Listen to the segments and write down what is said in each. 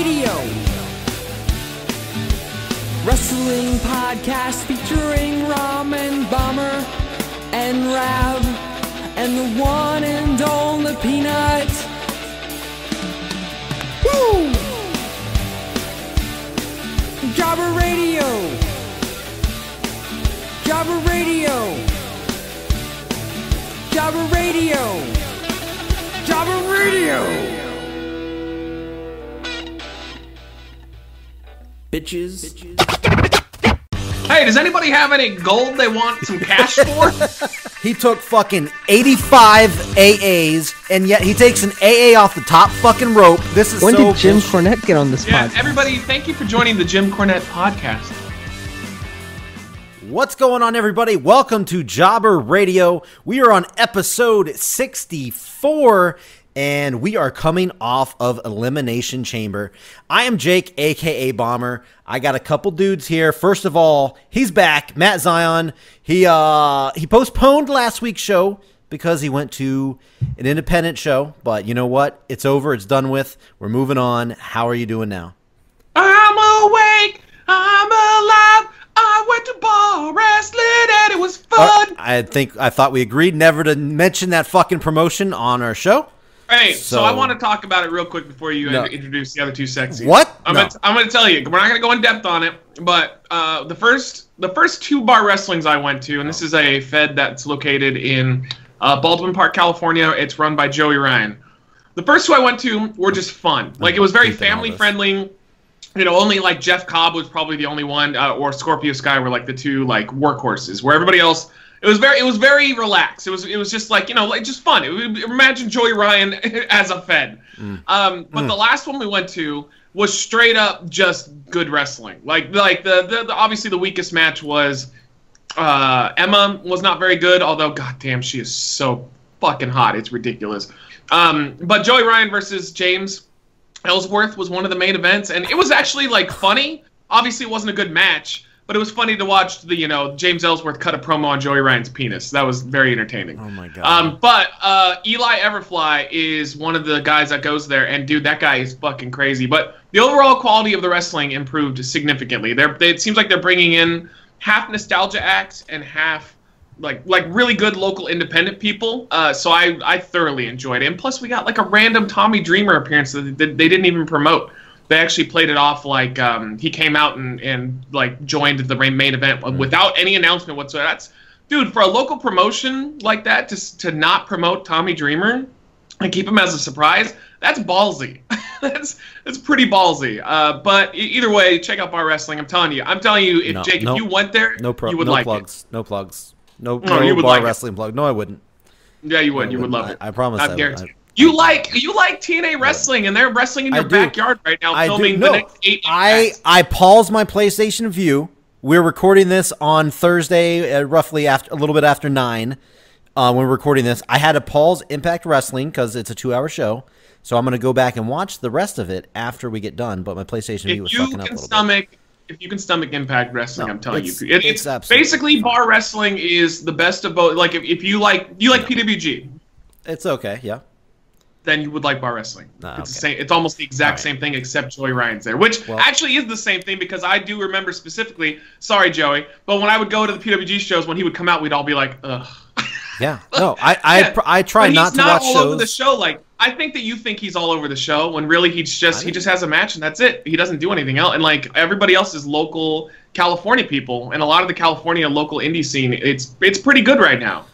Radio. Wrestling podcast featuring Ramen Bomber and Rab and the one and only Peanut. Woo! Jobber Radio. Jobber Radio. Jobber Radio. Jobber Radio. Bitches. Hey, does anybody have any gold they want some cash for? He took fucking 85 AAs, and yet he takes an AA off the top fucking rope. This is when did Jim Cornette get on this podcast? Everybody, thank you for joining the Jim Cornette podcast. What's going on, everybody? Welcome to Jobber Radio. We are on episode 64, and we are coming off of Elimination Chamber. I am Jake, a.k.a. Bomber. I got a couple dudes here. First of all, he's back, Matt Zion. He postponed last week's show because he went to an independent show. But you know what? It's over. It's done with. We're moving on. How are you doing now? I'm awake. I'm alive. I went to bar wrestling and it was fun. I thought we agreed never to mention that fucking promotion on our show. Hey, so I want to talk about it real quick before you introduce the other two sexies. What? I'm going to tell you. We're not going to go in depth on it, but the first two bar wrestlings I went to, and this is a fed that's located in Baldwin Park, California. It's run by Joey Ryan. The first two I went to were just fun. Like, it was very family friendly. You know, only like Jeff Cobb was probably the only one, or Scorpio Sky were like the two like workhorses. Where everybody else, it was very relaxed. It was just like, you know, like just fun. Imagine Joey Ryan as a fed. But the last one we went to was straight up just good wrestling. Like the obviously the weakest match was Emma was not very good. Although goddamn, she is so fucking hot. It's ridiculous. But Joey Ryan versus James Ellsworth was one of the main events, and it was actually like funny. Obviously, it wasn't a good match, but it was funny to watch James Ellsworth cut a promo on Joey Ryan's penis. That was very entertaining. Oh my god. But Eli Everfly is one of the guys that goes there, and dude, that guy is fucking crazy. But the overall quality of the wrestling improved significantly. It seems like they're bringing in half nostalgia acts and half like really good local independent people. So I thoroughly enjoyed it. And plus we got like a random Tommy Dreamer appearance that they didn't even promote. They actually played it off like he came out and like joined the main event without any announcement whatsoever. That's, dude, for a local promotion like that to not promote Tommy Dreamer and keep him as a surprise, that's ballsy. that's pretty ballsy. But either way, check out Bar Wrestling. I'm telling you, if you went there, you would like it. No plugs. No you would bar like wrestling plug. No, I wouldn't. Yeah, you would. You would love it. I promise. I guarantee. You like TNA wrestling, and they're wrestling in your backyard right now, filming the next 8 impacts. I paused my PlayStation View. We're recording this on Thursday, roughly a little bit after 9. When we're recording this, I had to pause Impact Wrestling because it's a 2-hour show. So I'm going to go back and watch the rest of it after we get done. But my PlayStation View was fucking up a little bit. If you can stomach Impact Wrestling, I'm telling you, it's basically bar wrestling is the best of both. Like if you like PWG, it's okay, yeah. Then you would like bar wrestling. It's the same. It's almost the exact same thing, except Joey Ryan's there, which actually is the same thing because I do remember specifically. Sorry, Joey, but when I would go to the PWG shows, when he would come out, we'd all be like, ugh. Yeah. No, I try not to watch shows. He's not all over the show. Like, I think that you think he's all over the show when really he just has a match and that's it. He doesn't do anything else. And like everybody else is local California people, and a lot of the California local indie scene, it's pretty good right now.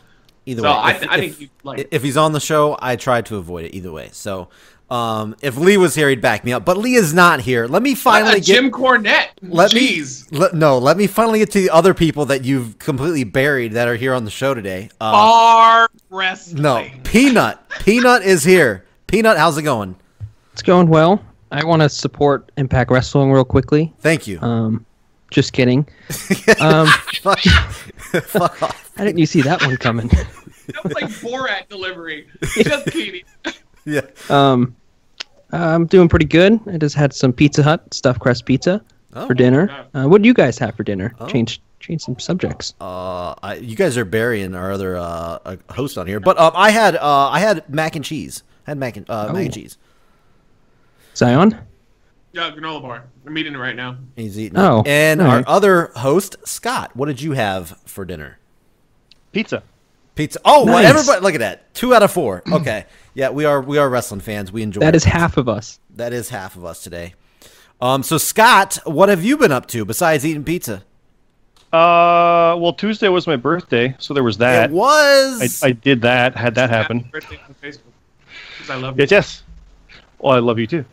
Either way, I think if he's on the show, I try to avoid it either way. So if Lee was here, he'd back me up. But Lee is not here. Let me finally get Jim Cornette. Let me finally get to the other people that you've completely buried that are here on the show today. Bar wrestling. No, Peanut. Peanut is here. Peanut, how's it going? It's going well. I want to support Impact Wrestling real quickly. Thank you. Just kidding. Fuck off. How didn't you see that one coming? That was like Borat delivery. Just kidding. Yeah. I'm doing pretty good. I just had some Pizza Hut stuffed crust pizza for dinner. What do you guys have for dinner? Change some subjects. You guys are burying our other host on here, but I had mac and cheese. I had mac and cheese. Zion? Yeah, granola bar. I'm eating it right now. He's eating it. And nice. our other host, Scott, what did you have for dinner? Pizza. Oh, Nice. well, everybody, look at that. 2 out of 4. Okay. Yeah, we are wrestling fans. We enjoy That it. is half of us. That is half of us today. So Scott, what have you been up to besides eating pizza? Well, Tuesday was my birthday, so there was that. It was. I did that. Had that happen. Happy birthday on Facebook. 'Cause I love you. Yes. Well, I love you too.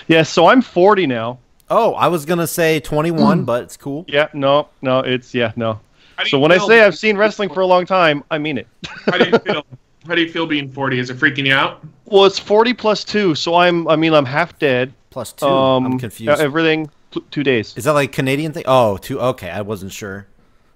Yeah. So I'm 40 now. Oh, I was gonna say 21, but it's cool. Yeah. No. It's no. How do So you when I feel? say I've seen wrestling for a long time, I mean it. How do you feel? How do you feel being 40? Is it freaking you out? Well, it's 40 plus 2, so I'm half dead. Plus 2. I'm confused. Everything 2 days. Is that like Canadian thing? Oh, 2. Okay, I wasn't sure.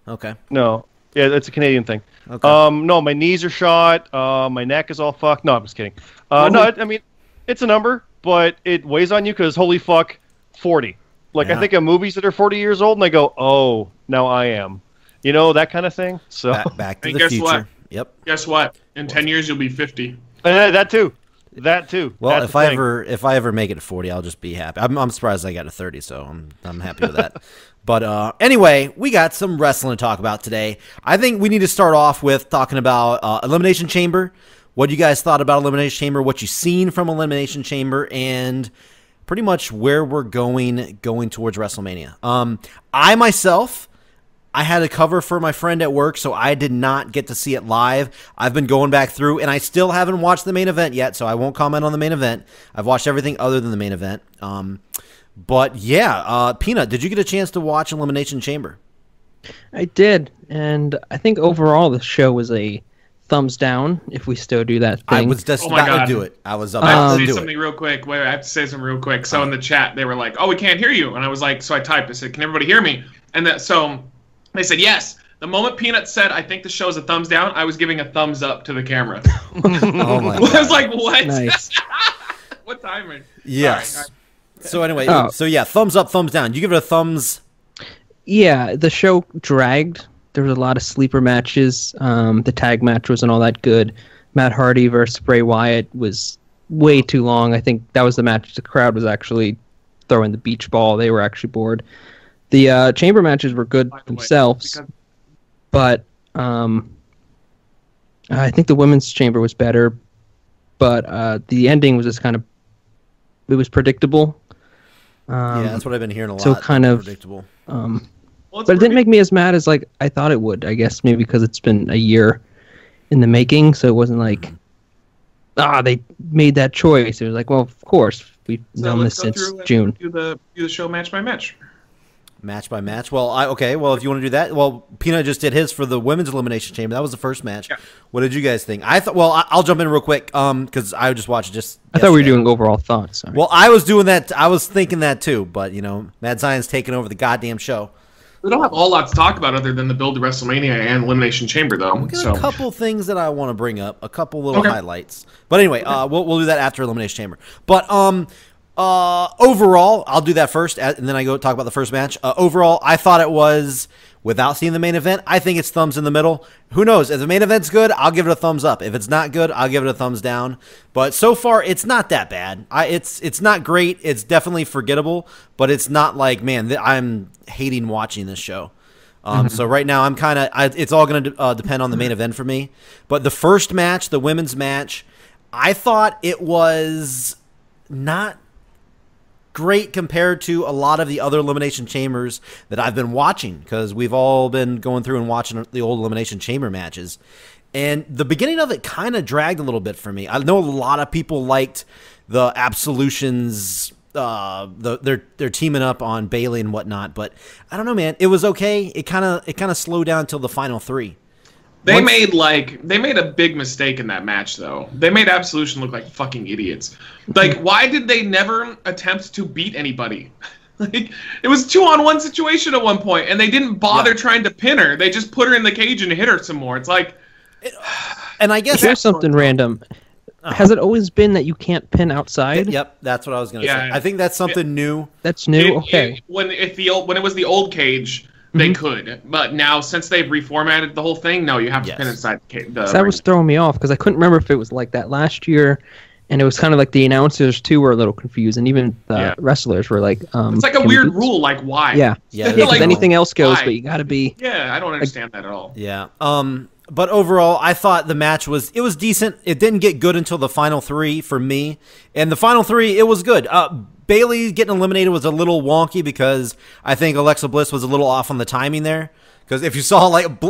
Okay. No. Yeah, it's a Canadian thing. Okay. No, my knees are shot. My neck is all fucked. No, I'm just kidding. No, I mean, it's a number, but it weighs on you because holy fuck, 40. Like Yeah. I think of movies that are 40 years old, and I go, oh, now I am. You know, that kind of thing. So Back to And the guess future. what? Yep. Guess what? In 10 years, you'll be 50. that too. That too. Well, That's if the I thing. ever make it to 40, I'll just be happy. I'm surprised I got to 30, so I'm happy with that. But anyway, we got some wrestling to talk about today. I think we need to start off with talking about Elimination Chamber. What you guys thought about Elimination Chamber? What you seen from Elimination Chamber, and pretty much where we're going towards WrestleMania. I myself, I had a cover for my friend at work, so I did not get to see it live. I've been going back through, and I still haven't watched the main event yet, so I won't comment on the main event. I've watched everything other than the main event. But yeah, Peanut, did you get a chance to watch Elimination Chamber? I did, and I think overall the show was a thumbs down, if we still do that thing. I was just Oh my about to God. do it. I was I about have to to say do something it. real quick. Wait, I have to say something real quick. So in the chat, they were like, "Oh, we can't hear you," and I was like, so I typed. I said, "Can everybody hear me?" And so they said yes. The moment Peanut said, "I think the show is a thumbs down," I was giving a thumbs up to the camera. Oh my I was God. like, "What? Nice. What timing?" Yes. All right. So anyway, Oh. so yeah, thumbs up, thumbs down. You give it a thumbs. Yeah, the show dragged. There was a lot of sleeper matches. The tag match wasn't all that good. Matt Hardy versus Bray Wyatt was way too long. I think that was the match the crowd was actually throwing the beach ball. They were actually bored. The chamber matches were good By the way, themselves, because- but I think the women's chamber was better. But the ending was just kind of, it was predictable. Yeah, that's what I've been hearing a lot. so kind of- predictable. Well, it's But it didn't pretty- make me as mad as like I thought it would. I guess maybe because it's been a year in the making, so it wasn't like they made that choice. It was like, well, of course we've So known let's this go since through and June. Do the show match by match. Match by match. Well, okay. Well, if you want to do that, well, Peanut just did his for the women's elimination chamber. That was the first match. Yeah. What did you guys think? I thought. Well, I'll jump in real quick. Because I just watched it just. I thought we were yesterday. doing overall thoughts. Sorry. Well, I was doing that. I was thinking that too. But Mad Zion's taking over the goddamn show. We don't have a whole lot to talk about other than the build to WrestleMania and Elimination Chamber, though. We got So a couple things that I want to bring up. A couple little Okay. highlights. But anyway, we'll do that after Elimination Chamber. But overall, I'll do that first, and then I go talk about the first match. Overall, I thought it was, without seeing the main event, I think it's thumbs in the middle. Who knows? If the main event's good, I'll give it a thumbs up. If it's not good, I'll give it a thumbs down. But so far, it's not that bad. It's not great. It's definitely forgettable, but it's not like, man, I'm hating watching this show. So right now, I'm kind of, it's all going to depend on the main event for me. But the first match, the women's match, I thought it was not great compared to a lot of the other Elimination Chambers that I've been watching, because we've all been going through and watching the old Elimination Chamber matches. And the beginning of it kind of dragged a little bit for me. I know a lot of people liked the Absolution's they're teaming up on Bailey and whatnot, but I don't know, man. It was okay. It kind of slowed down until the final three. they made a big mistake in that match, though. They made Absolution look like fucking idiots. Like, why did they never attempt to beat anybody? Like, it was a 2-on-1 situation at one point, and they didn't bother trying to pin her. They just put her in the cage and hit her some more. It's like, And I guess Here's something random. Has it always been that you can't pin outside? Yep, that's what I was gonna Yeah. say. I think that's something new. That's new. Okay. when it was the old cage, they could, but now since they've reformatted the whole thing, no, you have to Yes. pin inside the cage. So that was throwing me off because I couldn't remember if it was like that last year, And it was kind of like the announcers too were a little confused, and even the wrestlers were like, it's like a weird rule, like why? Yeah, because like, anything else goes, why? but you got to be. Yeah, I don't understand that at all. Yeah. But overall, I thought the match was decent. It didn't get good until the final three for me, and the final three it was good. Bayley getting eliminated was a little wonky because I think Alexa Bliss was a little off on the timing there. Because if you saw like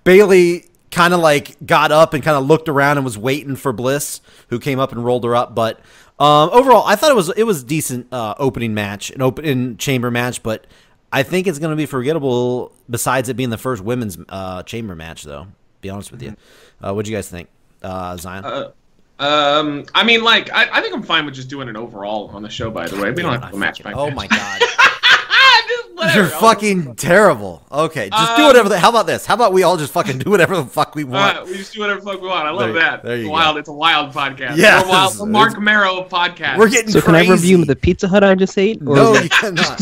Bayley kind of like got up and kind of looked around and was waiting for Bliss, who came up and rolled her up. But overall, I thought it was decent opening match, an opening chamber match. But I think it's going to be forgettable. Besides it being the first women's chamber match, though. Be honest with you. What do you guys think, Zion? I mean, like, I think I'm fine with just doing it overall on the show. By the way, we don't have to go match by match. Oh my god. Whatever. You're fucking terrible. Okay, just do whatever. How about this? How about we all just fucking do whatever the fuck we want? We just do whatever the fuck we want. I love that. There you go. It's a wild podcast. Yeah, the Mark Marrow podcast. We're getting so crazy. Can I review the Pizza Hut I just ate? Or no, you cannot.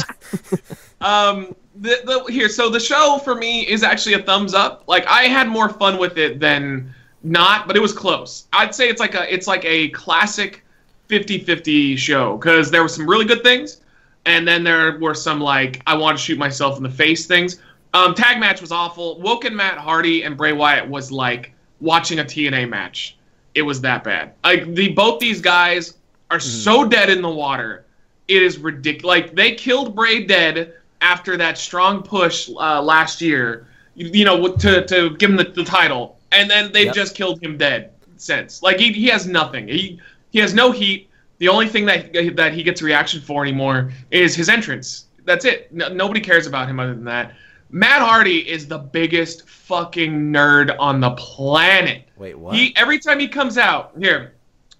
So the show for me is actually a thumbs up. Like I had more fun with it than not, but it was close. I'd say it's like a classic 50-50 show because there were some really good things. And then there were some, like, I want to shoot myself in the face things. Tag match was awful. Woken Matt Hardy and Bray Wyatt was like watching a TNA match. It was that bad. Like, both these guys are so dead in the water. It is ridiculous. Like, they killed Bray dead after that strong push last year, you know, to give him the title. And then they've just killed him dead since. Like, he has nothing. He has no heat. The only thing that he gets a reaction for anymore is his entrance. That's it. Nobody cares about him other than that. Matt Hardy is the biggest fucking nerd on the planet. Wait, what? Every time he comes out, here,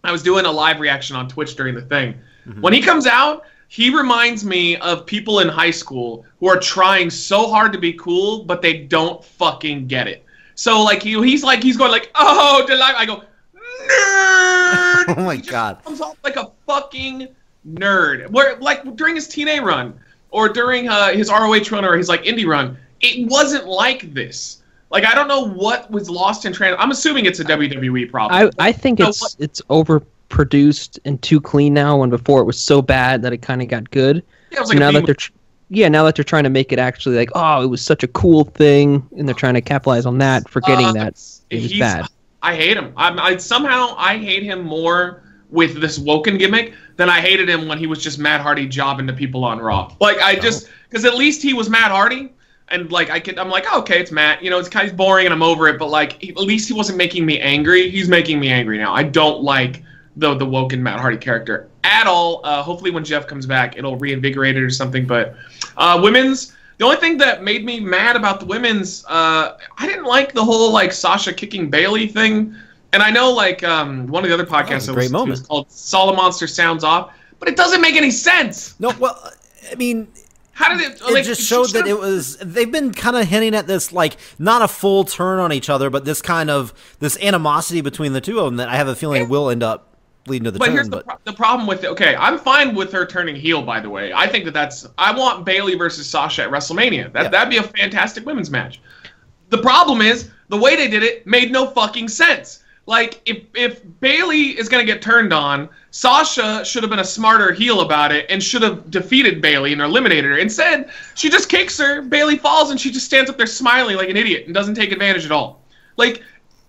I was doing a live reaction on Twitch during the thing. When he comes out, he reminds me of people in high school who are trying so hard to be cool, but they don't fucking get it. So like he's going like, oh, delight. I go, nerd. Oh my god! He comes off like a fucking nerd. Where like during his TNA run or during his ROH run or his like indie run, it wasn't like this. Like I don't know what was lost in trans. I'm assuming it's a WWE problem. I think it's overproduced and too clean now. When before it was so bad that it kind of got good. Yeah, it was like now that they're trying to make it actually like, oh, it was such a cool thing, and they're trying to capitalize on that, forgetting that it was bad. I hate him. I hate him more with this Woken gimmick than I hated him when he was just Matt Hardy jobbing to people on Raw. Like because at least he was Matt Hardy, and like I'm like, oh, okay, it's Matt. You know, it's kind of boring and I'm over it. But like at least he wasn't making me angry. He's making me angry now. I don't like the Woken Matt Hardy character at all. Hopefully when Jeff comes back, it'll reinvigorate it or something. But women's. The only thing that made me mad about the women's, I didn't like the whole like Sasha kicking Bayley thing. And I know like one of the other podcasts was called Solid Monster Sounds Off, but it doesn't make any sense. No, well, I mean, how did it? It just showed that it was. They've been kind of hinting at this, like not a full turn on each other, but this animosity between the two of them that I have a feeling will end up leading to the turn. Here's the problem with it. Okay, I'm fine with her turning heel, by the way. I think I want Bayley versus Sasha at WrestleMania. That'd be a fantastic women's match. The problem is, the way they did it made no fucking sense. Like, if Bayley is going to get turned on, Sasha should have been a smarter heel about it and should have defeated Bayley and eliminated her. Instead, she just kicks her, Bayley falls, and she just stands up there smiling like an idiot and doesn't take advantage at all. Like,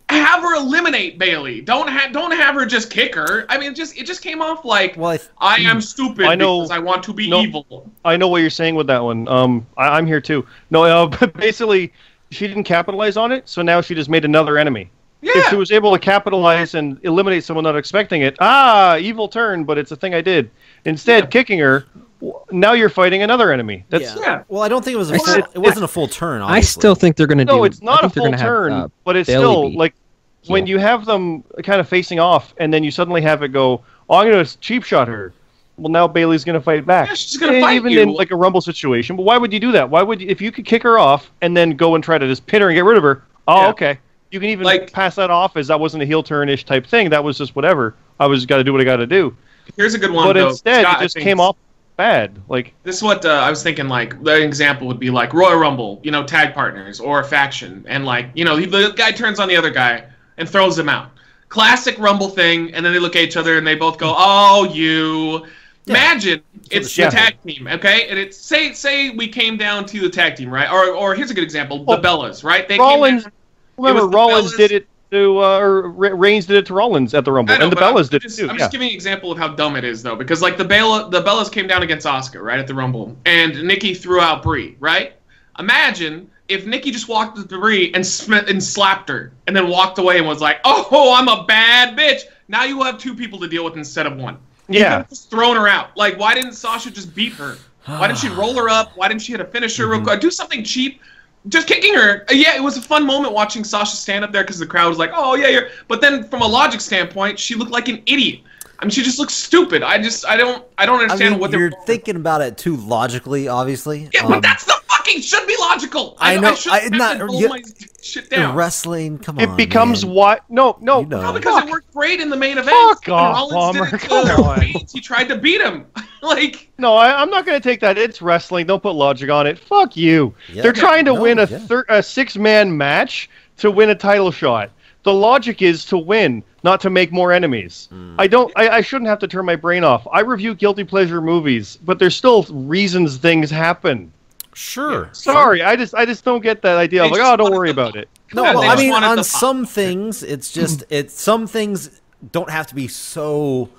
have her eliminate Bayley. Don't have her just kick her. I mean, it just came off like I am stupid because I want to be evil. I know what you're saying with that one. I'm here too. No, basically, she didn't capitalize on it, so now she just made another enemy. Yeah. If she was able to capitalize and eliminate someone not expecting it, evil turn, but it's a thing I did. Instead, kicking her, now you're fighting another enemy. Well, I don't think it wasn't a full turn. Obviously. I still think they're going to do. No, it's not a full turn, but it's still like when you have them kind of facing off, and then you suddenly have it go, "Oh, I'm going to cheap shot her." Well, now Bayley's going to fight back. Yeah, she's going to fight even in like a Rumble situation. But why would you do that? Why would you, if you could kick her off and then go and try to just pin her and get rid of her? Oh, okay. You can even pass that off as that wasn't a heel turn-ish type thing. That was just whatever. I was got to do what I got to do. Here's a good one, but though. Instead, Scott, it just came off bad. Like this is what I was thinking. Like the example would be like Royal Rumble, tag partners or a faction, and like the guy turns on the other guy and throws him out. classic Rumble thing, and then they look at each other and they both go, "Oh, you." Yeah. Imagine it's the tag team, okay? And it's say we came down to the tag team, right? Or here's a good example: the Bellas, right? They Rollins. Came down, remember, Rollins did it to, or Reigns did it to Rollins at the Rumble, and the Bellas did it too. I'm just giving an example of how dumb it is, though, because like the Bellas came down against Asuka, right, at the Rumble, and Nikki threw out Brie, right? Imagine if Nikki just walked to Brie and slapped her, and then walked away and was like, "Oh, I'm a bad bitch." Now you have 2 people to deal with instead of 1. Yeah. Just thrown her out. Like, why didn't Sasha just beat her? Why didn't she roll her up? Why didn't she hit a finisher real quick? Do something cheap. Just kicking her. Yeah, it was a fun moment watching Sasha stand up there because the crowd was like, "Oh, yeah, you're..." But then from a logic standpoint, she looked like an idiot. I mean, she just looks stupid. I don't understand what you're thinking about it too logically, obviously. Yeah, but that's the fucking should be logical. I know. My shit down. Wrestling, come on. It becomes man. what? No, because it worked great in the main event. Fuck off, Palmer. Come on. He tried to beat him. Like, no, I'm not going to take that. It's wrestling. Don't put logic on it. Fuck you. Yeah, they're trying to win a 6-man match to win a title shot. The logic is to win, not to make more enemies. I shouldn't have to turn my brain off. I review guilty pleasure movies, but there's still reasons things happen. Sure. Sorry, I just don't get that idea of like, oh, don't worry about it. No, well, I mean, on some things, it's just some things don't have to be so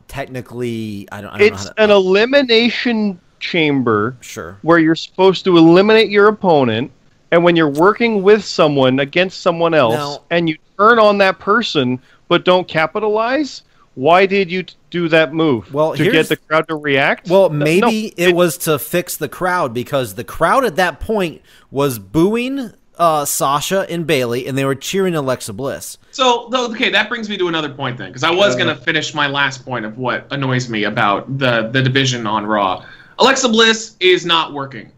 technically. I don't it's know how to, an elimination chamber. Sure. Where you're supposed to eliminate your opponent. And when you're working with someone against someone else, and you turn on that person but don't capitalize, why did you do that move? Well, to get the crowd to react? Well, maybe it was to fix the crowd because the crowd at that point was booing Sasha and Bayley, and they were cheering Alexa Bliss. So, okay, that brings me to another point then, because I was going to finish my last point of what annoys me about the division on Raw. Alexa Bliss is not working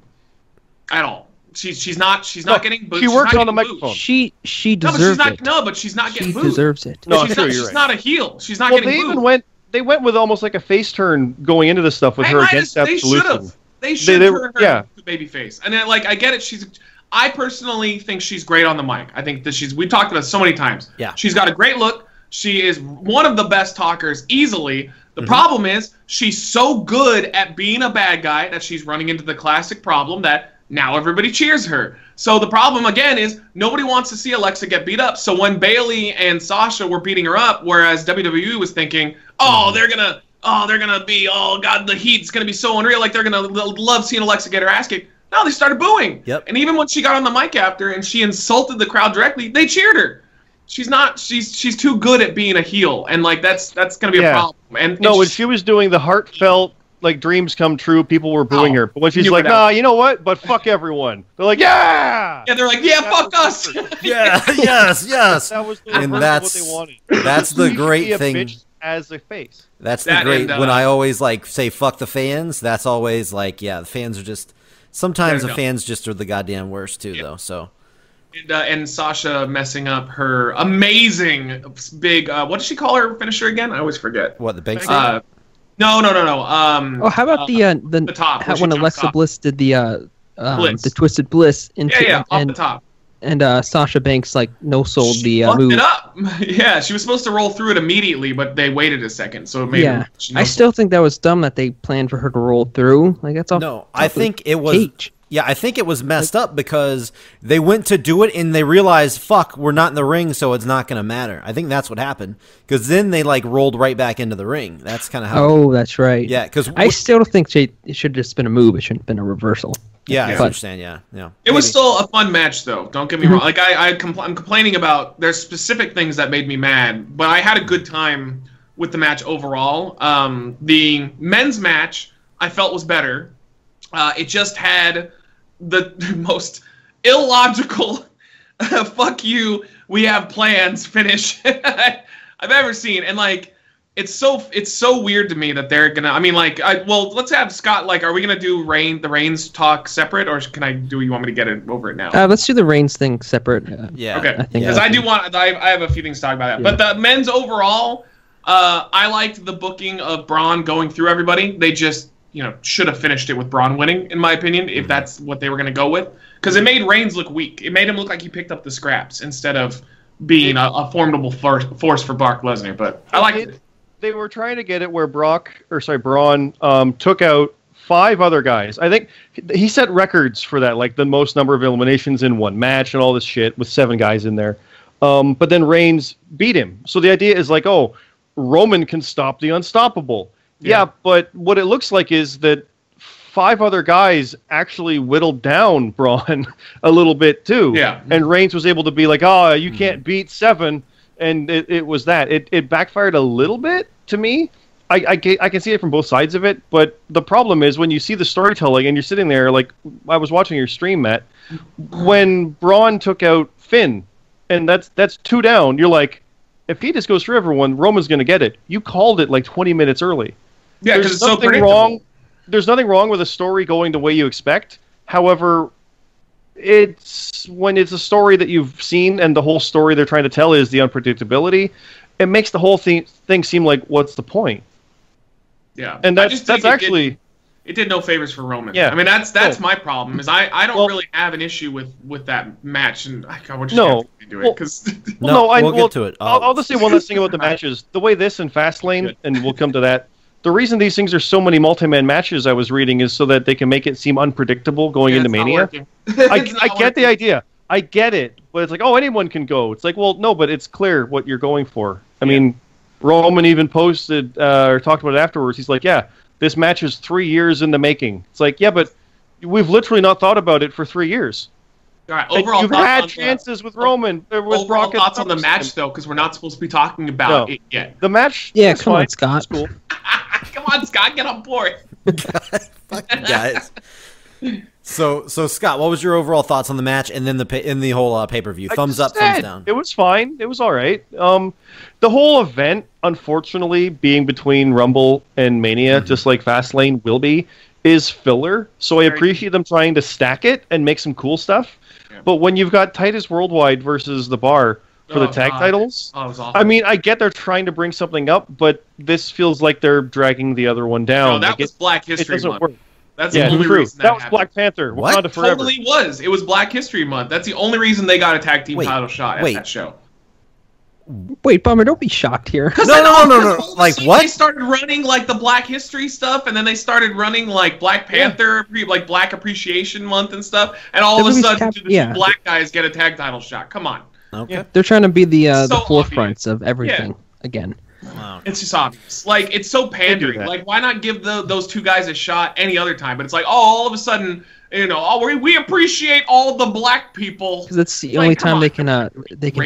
at all. She's not getting booed. She worked on the microphone. She deserves it. No, but she's not getting booed. She deserves it. No, she's not a heel. She's not getting booed. They went with almost like a face turn going into this stuff with her against Absolution. They should turn her to babyface. And then, like, I get it. I personally think she's great on the mic. I think that we talked about it so many times. Yeah. She's got a great look. She is one of the best talkers easily. The problem is she's so good at being a bad guy that she's running into the classic problem that now everybody cheers her. So the problem, again, is nobody wants to see Alexa get beat up. So when Bayley and Sasha were beating her up, whereas WWE was thinking, they're gonna be, oh god, the heat's gonna be so unreal, like they're gonna love seeing Alexa get her ass kicked. No, they started booing. Yep. And even when she got on the mic after and she insulted the crowd directly, they cheered her. She's too good at being a heel, and like that's gonna be a problem. And when she was doing the heartfelt, like, dreams come true, people were booing her. But when she's like, nah, you know what? But fuck everyone. They're like, yeah! Yeah, they're like, yeah, fuck us! Yeah, yes. That was the and that's what they wanted. That's the great thing. Bitch as a face. That's the great, when I always, like, say fuck the fans, that's always, like, yeah, the fans are just, sometimes the fans just are the goddamn worst, too, though, so. And Sasha messing up her amazing big, what did she call her finisher again? I always forget. What, the bank stand? No. How about the top when Alexa Bliss did the Twisted Bliss into off the top, and Sasha Banks like no-sold the move. It up. Yeah, she was supposed to roll through it immediately, but they waited a second, so it made her. I still think that was dumb that they planned for her to roll through. Like that's all. No, I think it was. Yeah, I think it was messed up because they went to do it and they realized, fuck, we're not in the ring, so it's not going to matter. I think that's what happened because then they like rolled right back into the ring. That's kind of how. Oh, that's right. Yeah, because I still think it should have just been a move. It shouldn't have been a reversal. Yeah, I understand. Yeah. It was still a fun match, though. Don't get me wrong. Like I'm complaining about there's specific things that made me mad, but I had a good time with the match overall. The men's match I felt was better. It just had the most illogical fuck you, we have plans finish I've ever seen. And like it's so weird to me that they're gonna let's have Scott, like, are we gonna do the Reigns talk separate, or you want me to get it over it now? Let's do the Reigns thing separate. Yeah. Okay. Because I have a few things to talk about that. Yeah. But the men's overall, I liked the booking of Braun going through everybody. They just should have finished it with Braun winning, in my opinion, if that's what they were going to go with. Because it made Reigns look weak. It made him look like he picked up the scraps instead of being a formidable force for Brock Lesnar. But I like it. They were trying to get it where Braun took out 5 other guys. I think he set records for that, like the most number of eliminations in one match and all this shit with 7 guys in there. But then Reigns beat him. So the idea is like, oh, Roman can stop the unstoppable. Yeah, but what it looks like is that 5 other guys actually whittled down Braun a little bit too. Yeah. And Reigns was able to be like, oh, you can't beat 7. And it was that. It backfired a little bit to me. I can see it from both sides of it, but the problem is when you see the storytelling and you're sitting there, like I was watching your stream, Matt, when Braun took out Finn, and that's 2 down, you're like, if he just goes for everyone, Roman's going to get it. You called it like 20 minutes early. Yeah, because it's so predictable. There's nothing wrong with a story going the way you expect. However, when it's a story that you've seen and the whole story they're trying to tell is the unpredictability, it makes the whole thing seem like, what's the point? Yeah, and that's actually it did no favors for Roman. Yeah, I mean that's my problem is I don't really have an issue with that match, and we're just gonna do it because we'll get to it. I'll just say one last thing about the matches. The way this and Fastlane, and we'll come to that. The reason these things are so many multi-man matches, I was reading, is so that they can make it seem unpredictable going into Mania. I get the idea. I get it, but it's like, oh, anyone can go. It's like, well, no, but it's clear what you're going for. I mean, Roman even posted or talked about it afterwards. He's like, yeah, this match is 3 years in the making. It's like, yeah, but we've literally not thought about it for 3 years. All right, overall, you've had chances with Roman. With Brock thoughts on the match, though, because we're not supposed to be talking about it yet. The match, yeah, come on, Scott. Cool. Come on, Scott, get on board. Guys. So Scott, what was your overall thoughts on the match and then the whole pay-per-view? Thumbs up, thumbs down. It was fine. It was all right. The whole event, unfortunately, being between Rumble and Mania, just like Fastlane will be, is filler. So I appreciate them trying to stack it and make some cool stuff. Yeah. But when you've got Titus Worldwide versus The Bar for the tag titles, it was awful. I mean, I get they're trying to bring something up, but this feels like they're dragging the other one down. No, that was Black History Month. Work. That's the only reason that was Black Panther. What? Wakanda Forever. Totally was. It was Black History Month. That's the only reason they got a tag team title shot at that show. Wait, Bummer, don't be shocked here. No. Like, what? They started running, like, the Black History stuff, and then they started running, like, Black Panther, like, Black Appreciation Month and stuff, and all of a sudden, the 2 black guys get a tag title shot. Come on. Okay. Yeah. They're trying to be the forefronts of everything again. Wow. It's just obvious. Like, it's so pandering. Like, why not give those 2 guys a shot any other time? But it's like, all of a sudden, we appreciate all the black people. Because it's the only time they can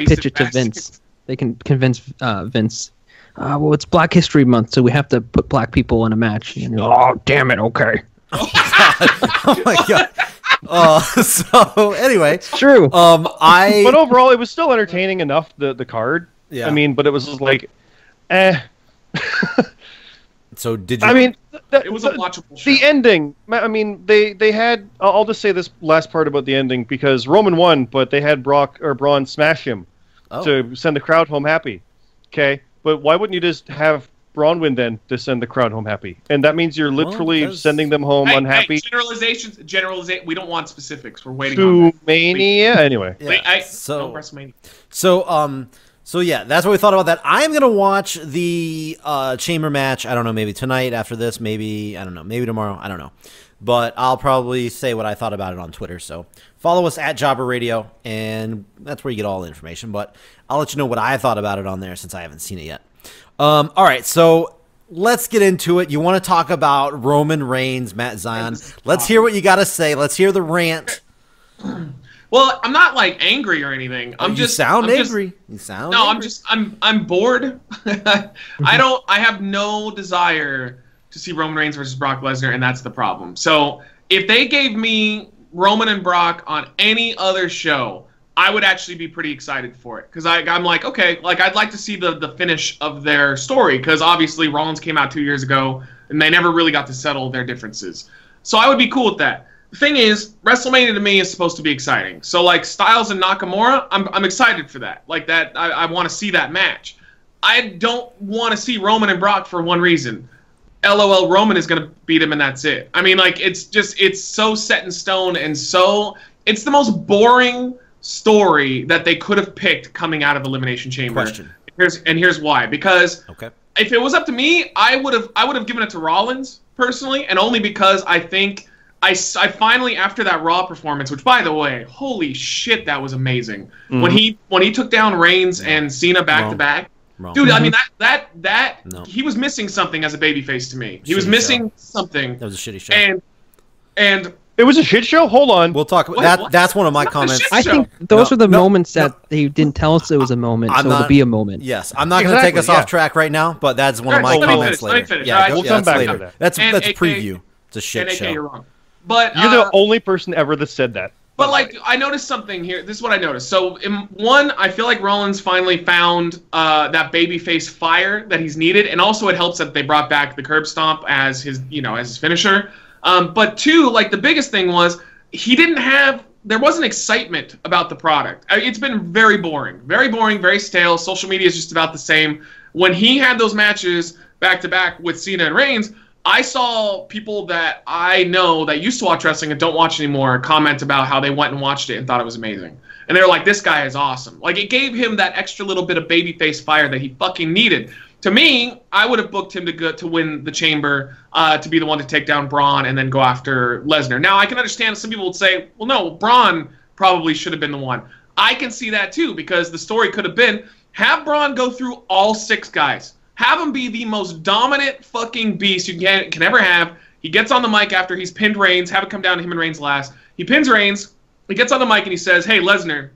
pitch it to Vince. They can convince Vince. Well, it's Black History Month, so we have to put black people in a match. And oh, damn it, okay. Oh my god. So anyway, it's true. But overall, it was still entertaining enough. The card. Yeah. I mean, but it was just like, So did you? I mean, it was a watchable show. The ending. I mean, they had. I'll just say this last part about the ending because Roman won, but they had Braun smash him to send the crowd home happy. Okay, but why wouldn't you just have Braun win then to send the crowd home happy? And that means you're literally sending them home unhappy. Generalization. We don't want specifics. We're waiting on that. Mania. Anyway. Yeah. So WrestleMania. So yeah, that's what we thought about that. I'm gonna watch the Chamber match. I don't know, maybe tonight after this, maybe I don't know, maybe tomorrow. I don't know, but I'll probably say what I thought about it on Twitter. So follow us at Jobber Radio, and that's where you get all the information. But I'll let you know what I thought about it on there since I haven't seen it yet. All right, so let's get into it. You want to talk about Roman Reigns, Matt Zion? Let's hear what you got to say. Let's hear the rant. Well, I'm not like angry or anything. You sound angry. I'm bored. I have no desire to see Roman Reigns versus Brock Lesnar, and that's the problem. So if they gave me Roman and Brock on any other show, I would actually be pretty excited for it because I'm like, okay, like I'd like to see the finish of their story because obviously Rollins came out 2 years ago and they never really got to settle their differences. So I would be cool with that. The thing is, WrestleMania to me is supposed to be exciting. So like Styles and Nakamura, I'm excited for that. Like that, I want to see that match. I don't want to see Roman and Brock for one reason. LOL, Roman is going to beat him and that's it. I mean, like it's so set in stone and it's the most boring story that they could have picked coming out of Elimination Chamber. Question. Here's why. Because Okay. if it was up to me, I would have given it to Rollins personally, and only because I think I finally, after that Raw performance, which by the way, holy shit, that was amazing. When he took down Reigns and Cena back to back. Wrong. Dude, I mean that No. he was missing something as a babyface to me. He was missing something. That was a shitty show. And It was a shit show? Hold on. We'll talk about What? that. What? That's one of my Not a comments. shit I show. think those No, are the no, moments no. that they didn't tell us it was a moment, I'm so not- it'll be a moment. Yes, I'm not going to take us Exactly, off track right now, but that's one of my Alright, let me comments finish, let me later. finish. Yeah, Alright, go- we'll yeah, come that's back later. to that. That's And that's AK preview. It's a shit and AK, show. you're wrong. But You're the only person ever that said that. But like, I noticed something here. This is what I noticed. So, one, I feel like Rollins finally found that babyface fire that he's needed, and also it helps that they brought back the curb stomp as his, as his finisher. But two, like the biggest thing was there wasn't excitement about the product. It's been very boring, very stale. Social media is just about the same. When he had those matches back to back with Cena and Reigns, I saw people that I know that used to watch wrestling and don't watch anymore comment about how they went and watched it and thought it was amazing. And they were like, this guy is awesome. Like, it gave him that extra little bit of babyface fire that he fucking needed. To me, I would have booked him to win the Chamber, to be the one to take down Braun and then go after Lesnar. Now, I can understand some people would say, well, no, Braun probably should have been the one. I can see that too, because the story could have been, have Braun go through all 6 guys. Have him be the most dominant fucking beast you can ever have. He gets on the mic after he's pinned Reigns. Have it come down to him and Reigns last. He pins Reigns. He gets on the mic and he says, hey, Lesnar,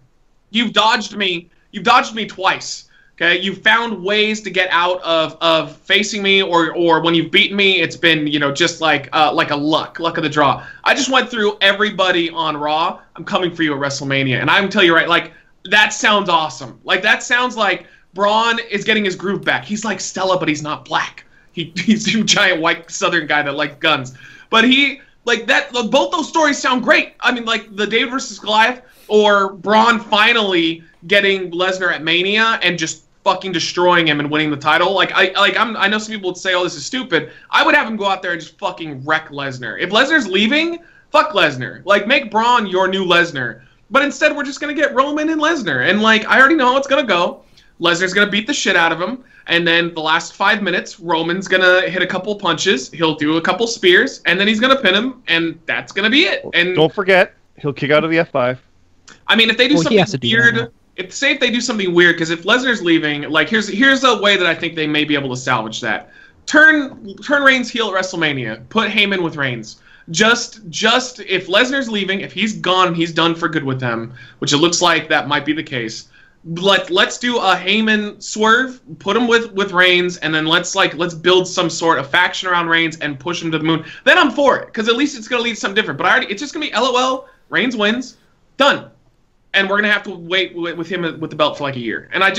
you've dodged me. You've dodged me twice. Okay, you've found ways to get out of facing me, or when you've beaten me, it's been just like a luck of the draw. I just went through everybody on Raw. I'm coming for you at WrestleMania, and I'm tell you right, like that sounds awesome. Like that sounds like Braun is getting his groove back. He's like Stella, but he's not black. He's a giant white Southern guy that likes guns. But he like that. Both those stories sound great. I mean, like the David versus Goliath, or Braun finally getting Lesnar at Mania and just fucking destroying him and winning the title. I know some people would say, "Oh, this is stupid." I would have him go out there and just fucking wreck Lesnar. If Lesnar's leaving, fuck Lesnar. Like, make Braun your new Lesnar. But instead, we're just gonna get Roman and Lesnar, and like I already know how it's gonna go. Lesnar's gonna beat the shit out of him, and then the last 5 minutes, Roman's gonna hit a couple punches. He'll do a couple spears, and then he's gonna pin him, and that's gonna be it. And don't forget, he'll kick out of the F5. I mean, if they do Well, he has to something do weird, that. if they do something weird, because if Lesnar's leaving, like here's a way that I think they may be able to salvage that. Turn Reigns heel at WrestleMania. Put Heyman with Reigns. Just if Lesnar's leaving, if he's gone, he's done for good with them, which it looks like that might be the case. Let's do a Heyman swerve, put him with Reigns, and then let's build some sort of faction around Reigns and push him to the moon. Then I'm for it, because at least it's gonna lead to something different. But it's just gonna be LOL. Reigns wins, done, and we're gonna have to wait with him with the belt for like a year. And I'm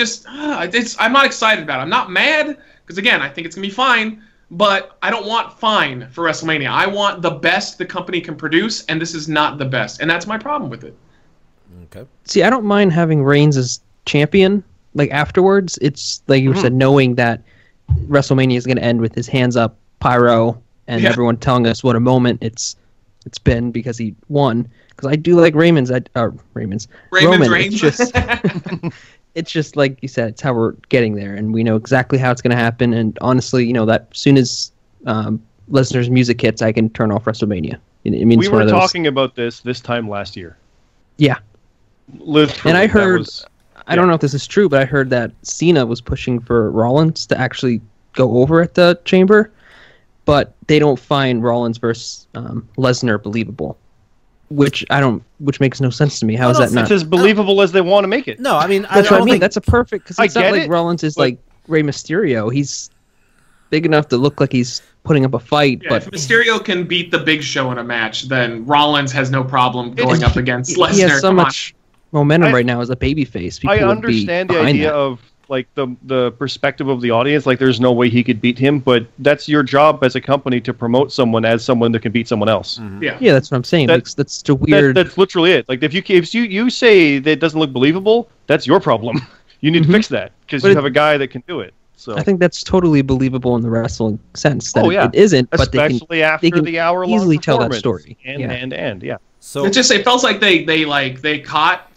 not excited about it. I'm not mad, because again, I think it's gonna be fine. But I don't want fine for WrestleMania. I want the best the company can produce, and this is not the best, and that's my problem with it. Okay. See, I don't mind having Reigns as champion. Like afterwards, it's like you said, knowing that WrestleMania is going to end with his hands up, pyro, and everyone telling us what a moment it's been because he won. Because I do like Roman. Raymond's It's just, it's just like you said, it's how we're getting there, and we know exactly how it's going to happen. And honestly, that as soon as Lesnar's music hits, I can turn off WrestleMania. I mean, We it's one were of those, talking about this time last year. yeah. Literally, And I that heard, was- I don't know if this is true, but I heard that Cena was pushing for Rollins to actually go over at the Chamber, but they don't find Rollins versus Lesnar believable, which makes no sense to me. How is that not? It's as believable as they want to make it. No, I mean, That's what I don't mean. think- That's a perfect, because I it's not get like it, Rollins is but- like Rey Mysterio. He's big enough to look like he's putting up a fight, Yeah, but if Mysterio can beat the Big Show in a match, then Rollins has no problem going up against Lesnar. he has so Come on. much momentum I- right now as a babyface. People I would be understand the behind idea that. of like the perspective of the audience. Like, there's no way he could beat him, but that's your job as a company to promote someone as someone that can beat someone else. Yeah. Yeah, that's what I'm saying. That- That's just a weird. That's literally it. Like, if you say that it doesn't look believable, that's your problem. You need to fix that because But you it- have a guy that can do it. So I think that's totally believable in the wrestling sense. That Oh, yeah. it isn't, but especially after they can the hour-long easily tell that performance. story. And Yeah. and yeah. So It felt like they caught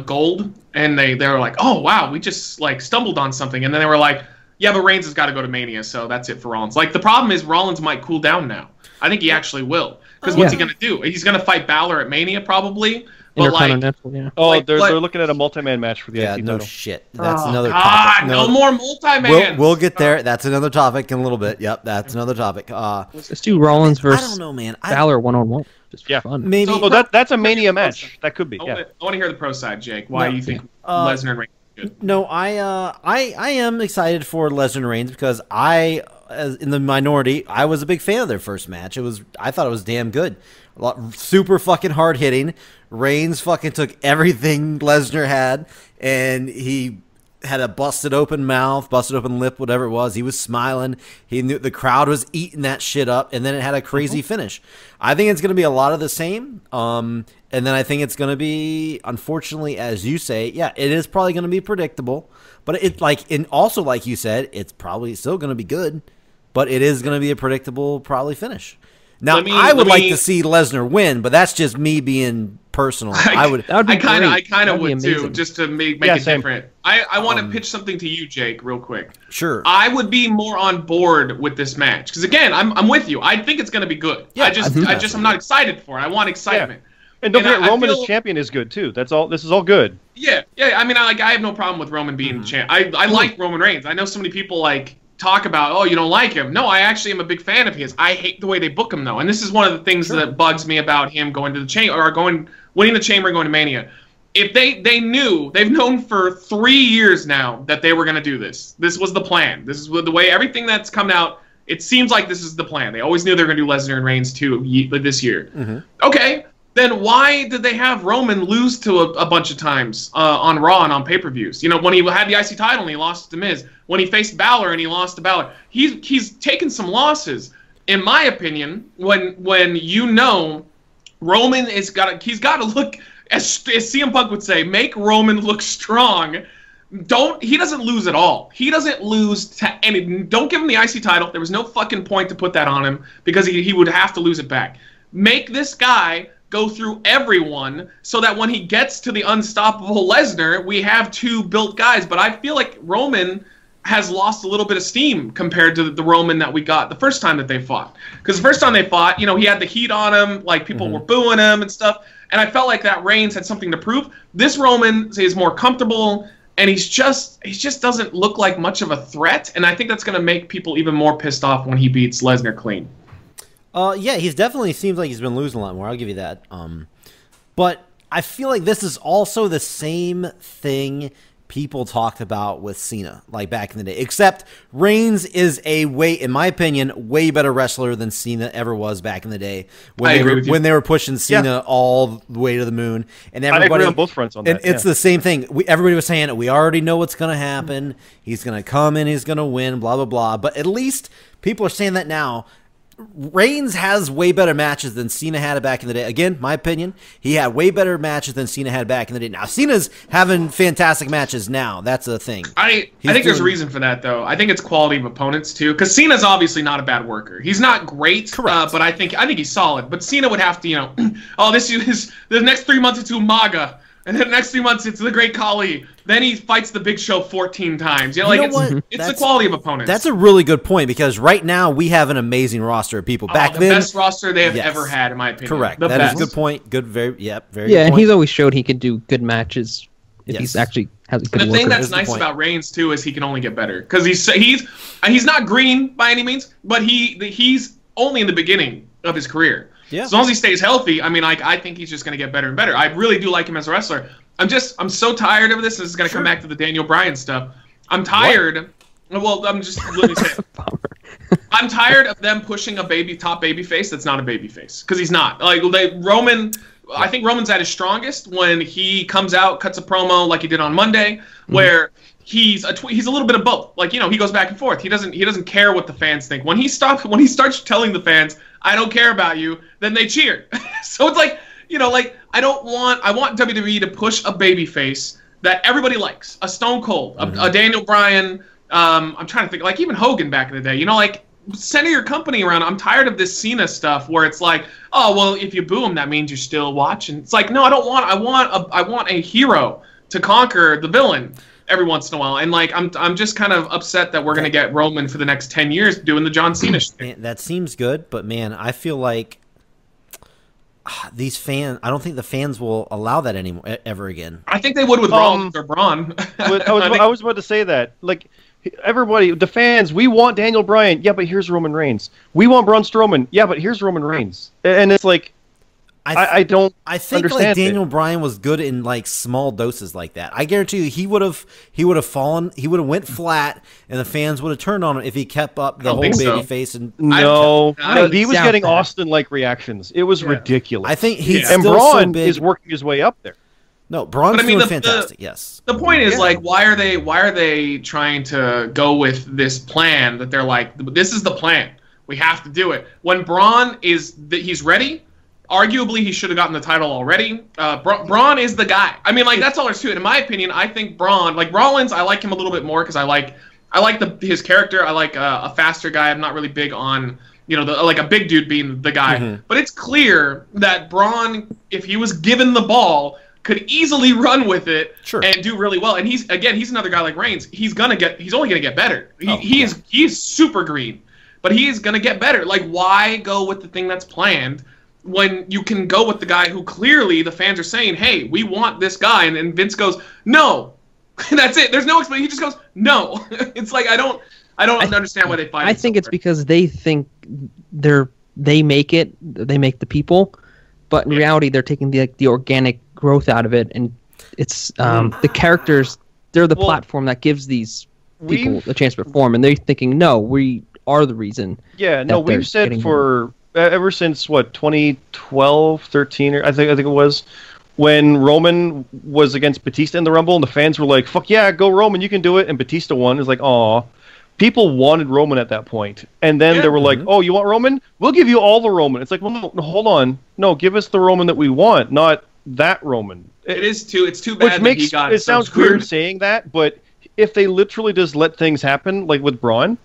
gold, and they were like, oh wow, we just like stumbled on something, and then they were like, yeah, but Reigns has got to go to Mania, so that's it for Rollins. Like the problem is Rollins might cool down now. I think he actually will, because what's he gonna do? He's gonna fight Balor at Mania probably. But like, they're looking at a multi-man match for the IC title. No shit. That's another topic. No more multi-man. We'll get there. That's another topic in a little bit. Yep, that's another topic. Let's do Rollins versus I don't know, man. Balor one-on-one. Just for fun. Maybe. So that's a Mania match. That could be. I want to hear the pro side, Jake. Why you think Lesnar and Reigns are good? No, I am excited for Lesnar and Reigns because as in the minority, I was a big fan of their first match. I thought it was damn good. Super fucking hard hitting. Reigns fucking took everything Lesnar had, and he had a busted open mouth, busted open lip, whatever it was. He was smiling. He knew the crowd was eating that shit up, and then it had a crazy finish. I think it's going to be a lot of the same. And then I think it's going to be, unfortunately, as you say, yeah, it is probably going to be predictable. But also like you said, it's probably still going to be good. But it is going to be a predictable, probably finish. Now, I would like to see Lesnar win, but that's just me being personal. I kind of would too, just to make it different. I want to pitch something to you, Jake, real quick. Sure. I would be more on board with this match because again, I'm with you. I think it's going to be good. Yeah, I'm not excited for it. I want excitement. Yeah. And don't forget, Roman as champion is good too. That's all. This is all good. Yeah. I mean, I have no problem with Roman being the champ. I like Roman Reigns. I know so many people talk about, oh, you don't like him. No, I actually am a big fan of his. I hate the way they book him though, and this is one of the things that bugs me about him going to the chamber or winning the chamber and going to Mania. If they've known for 3 years now that they were going to do this. This was the plan. This is the way everything that's come out. It seems like this is the plan. They always knew they were going to do Lesnar and Reigns too this year. Okay. Then why did they have Roman lose to a bunch of times on Raw and on pay-per-views? You know, when he had the IC title and he lost to Miz. When he faced Balor and he lost to Balor. He's taken some losses. In my opinion, when Roman he's got to look, as CM Punk would say, make Roman look strong. He doesn't lose at all. He doesn't lose to any. Don't give him the IC title. There was no fucking point to put that on him because he would have to lose it back. Make this guy go through everyone so that when he gets to the unstoppable Lesnar, we have two built guys. But I feel like Roman has lost a little bit of steam compared to the Roman that we got the first time that they fought. Because the first time they fought, he had the heat on him, like people were booing him and stuff. And I felt like that Reigns had something to prove. This Roman is more comfortable, and he just doesn't look like much of a threat. And I think that's going to make people even more pissed off when he beats Lesnar clean. Yeah, he's definitely seems like he's been losing a lot more. I'll give you that. But I feel like this is also the same thing people talked about with Cena, like back in the day. Except Reigns is in my opinion, way better wrestler than Cena ever was back in the day when they were pushing Cena all the way to the moon. And everybody, I agree on both fronts on that. And it's the same thing. Everybody was saying we already know what's going to happen. He's going to come in. He's going to win. Blah blah blah. But at least people are saying that now. Reigns has way better matches than Cena had back in the day. Again, my opinion, he had way better matches than Cena had back in the day. Now, Cena's having fantastic matches now. That's a thing. I think there's a reason for that, though. I think it's quality of opponents, too. Because Cena's obviously not a bad worker. He's not great, but I think he's solid. But Cena would have to, the next 3 months it's Umaga. And then the next 3 months, it's the Great Khali. Then he fights the Big Show 14 times. It's the quality of opponents. That's a really good point because right now we have an amazing roster of people. Back then, the best roster they have ever had, in my opinion. Correct. That is a good point. Very good point. And he's always showed he could do good matches if he's actually has a good worker. The thing that's nice about Reigns too is he can only get better because he's not green by any means, but he's only in the beginning of his career. Yeah. As long as he stays healthy, I think he's just going to get better and better. I really do like him as a wrestler. I'm so tired of this. This is going to come back to the Daniel Bryan stuff. I'm tired. Well, let me say it. I'm tired of them pushing a top baby face that's not a baby face because he's not. Roman. I think Roman's at his strongest when he comes out, cuts a promo like he did on Monday, where he's a little bit of both. He goes back and forth. He doesn't care what the fans think. When he starts telling the fans, "I don't care about you," then they cheer. So it's I want WWE to push a babyface that everybody likes. A Stone Cold, a Daniel Bryan, I'm trying to think, even Hogan back in the day. center your company around. I'm tired of this Cena stuff where it's like, oh well, if you boo him, that means you're still watching. It's like, no, I don't want. I want a hero to conquer the villain every once in a while. And like, I'm just kind of upset that we're gonna get Roman for the next 10 years doing the John Cena shit. Man, that seems good, but man, I feel like these fans. I don't think the fans will allow that anymore ever again. I think they would with Rollins or Braun. I was about to say that. Like, everybody, the fans, we want Daniel Bryan. Yeah, but here's Roman Reigns. We want Braun Strowman. Yeah, but here's Roman Reigns. And it's like, I don't. I think like Daniel Bryan was good in like small doses like that. I guarantee you, he would have fallen. He would have went flat, and the fans would have turned on him if he kept up the whole baby face. And no, he was getting Austin-like reactions. It was ridiculous. I think he's and still Braun so big. is working his way up there. No, Braun's doing fantastic. Yes. The point is like, why are they trying to go with this plan that they're like, this is the plan. We have to do it. When Braun he's ready. Arguably, he should have gotten the title already. Braun is the guy. I mean, like, that's all there's to it. In my opinion, I think Braun, like Rollins, I like him a little bit more because I like his character. I like a faster guy. I'm not really big on, like a big dude being the guy. Mm-hmm. But it's clear that Braun, if he was given the ball, could easily run with it and do really well. And he's another guy like Reigns. He's only gonna get better. He is super green, but he is gonna get better. Like, why go with the thing that's planned when you can go with the guy who clearly the fans are saying, hey, we want this guy, and Vince goes, no. That's it. There's no explanation. He just goes, no. It's like, I don't understand why they find it. I think it's because they think they make the people, but in reality they're taking the organic growth out of it, and it's the characters, they're the platform that gives these people a chance to perform, and they're thinking, no, we are the reason. Yeah, no, we've said for ever since 2012, 13, or I think it was, when Roman was against Batista in the Rumble, and the fans were like, "Fuck yeah, go Roman, you can do it," and Batista won. It's like, aw, people wanted Roman at that point, and then they were like, "Oh, you want Roman? We'll give you all the Roman." It's like, well, no, hold on, no, give us the Roman that we want, not that Roman. It's too bad that he got. It sounds weird saying that, but if they literally just let things happen, like with Braun,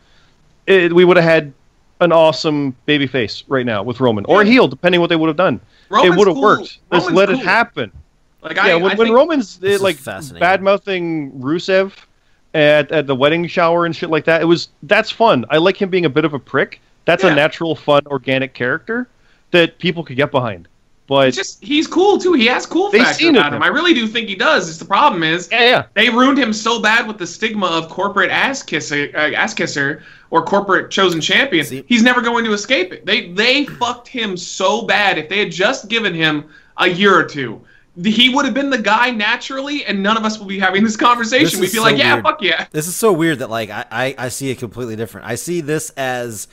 we would have had an awesome babyface right now with Roman, or a heel, depending what they would have done. It would have worked. Just let it happen. Like, when Roman's like bad mouthing Rusev at the wedding shower and shit like that, that's fun. I like him being a bit of a prick. That's a natural, fun, organic character that people could get behind. But he's cool too. He has cool factor about him. I really do think he does. It's the problem is they ruined him so bad with the stigma of corporate ass kisser or corporate chosen champion. He's never going to escape it. They fucked him so bad. If they had just given him a year or two, he would have been the guy naturally, and none of us will be having this conversation. We'd be like, yeah, fuck yeah. This is so weird that like I see it completely different. I see this as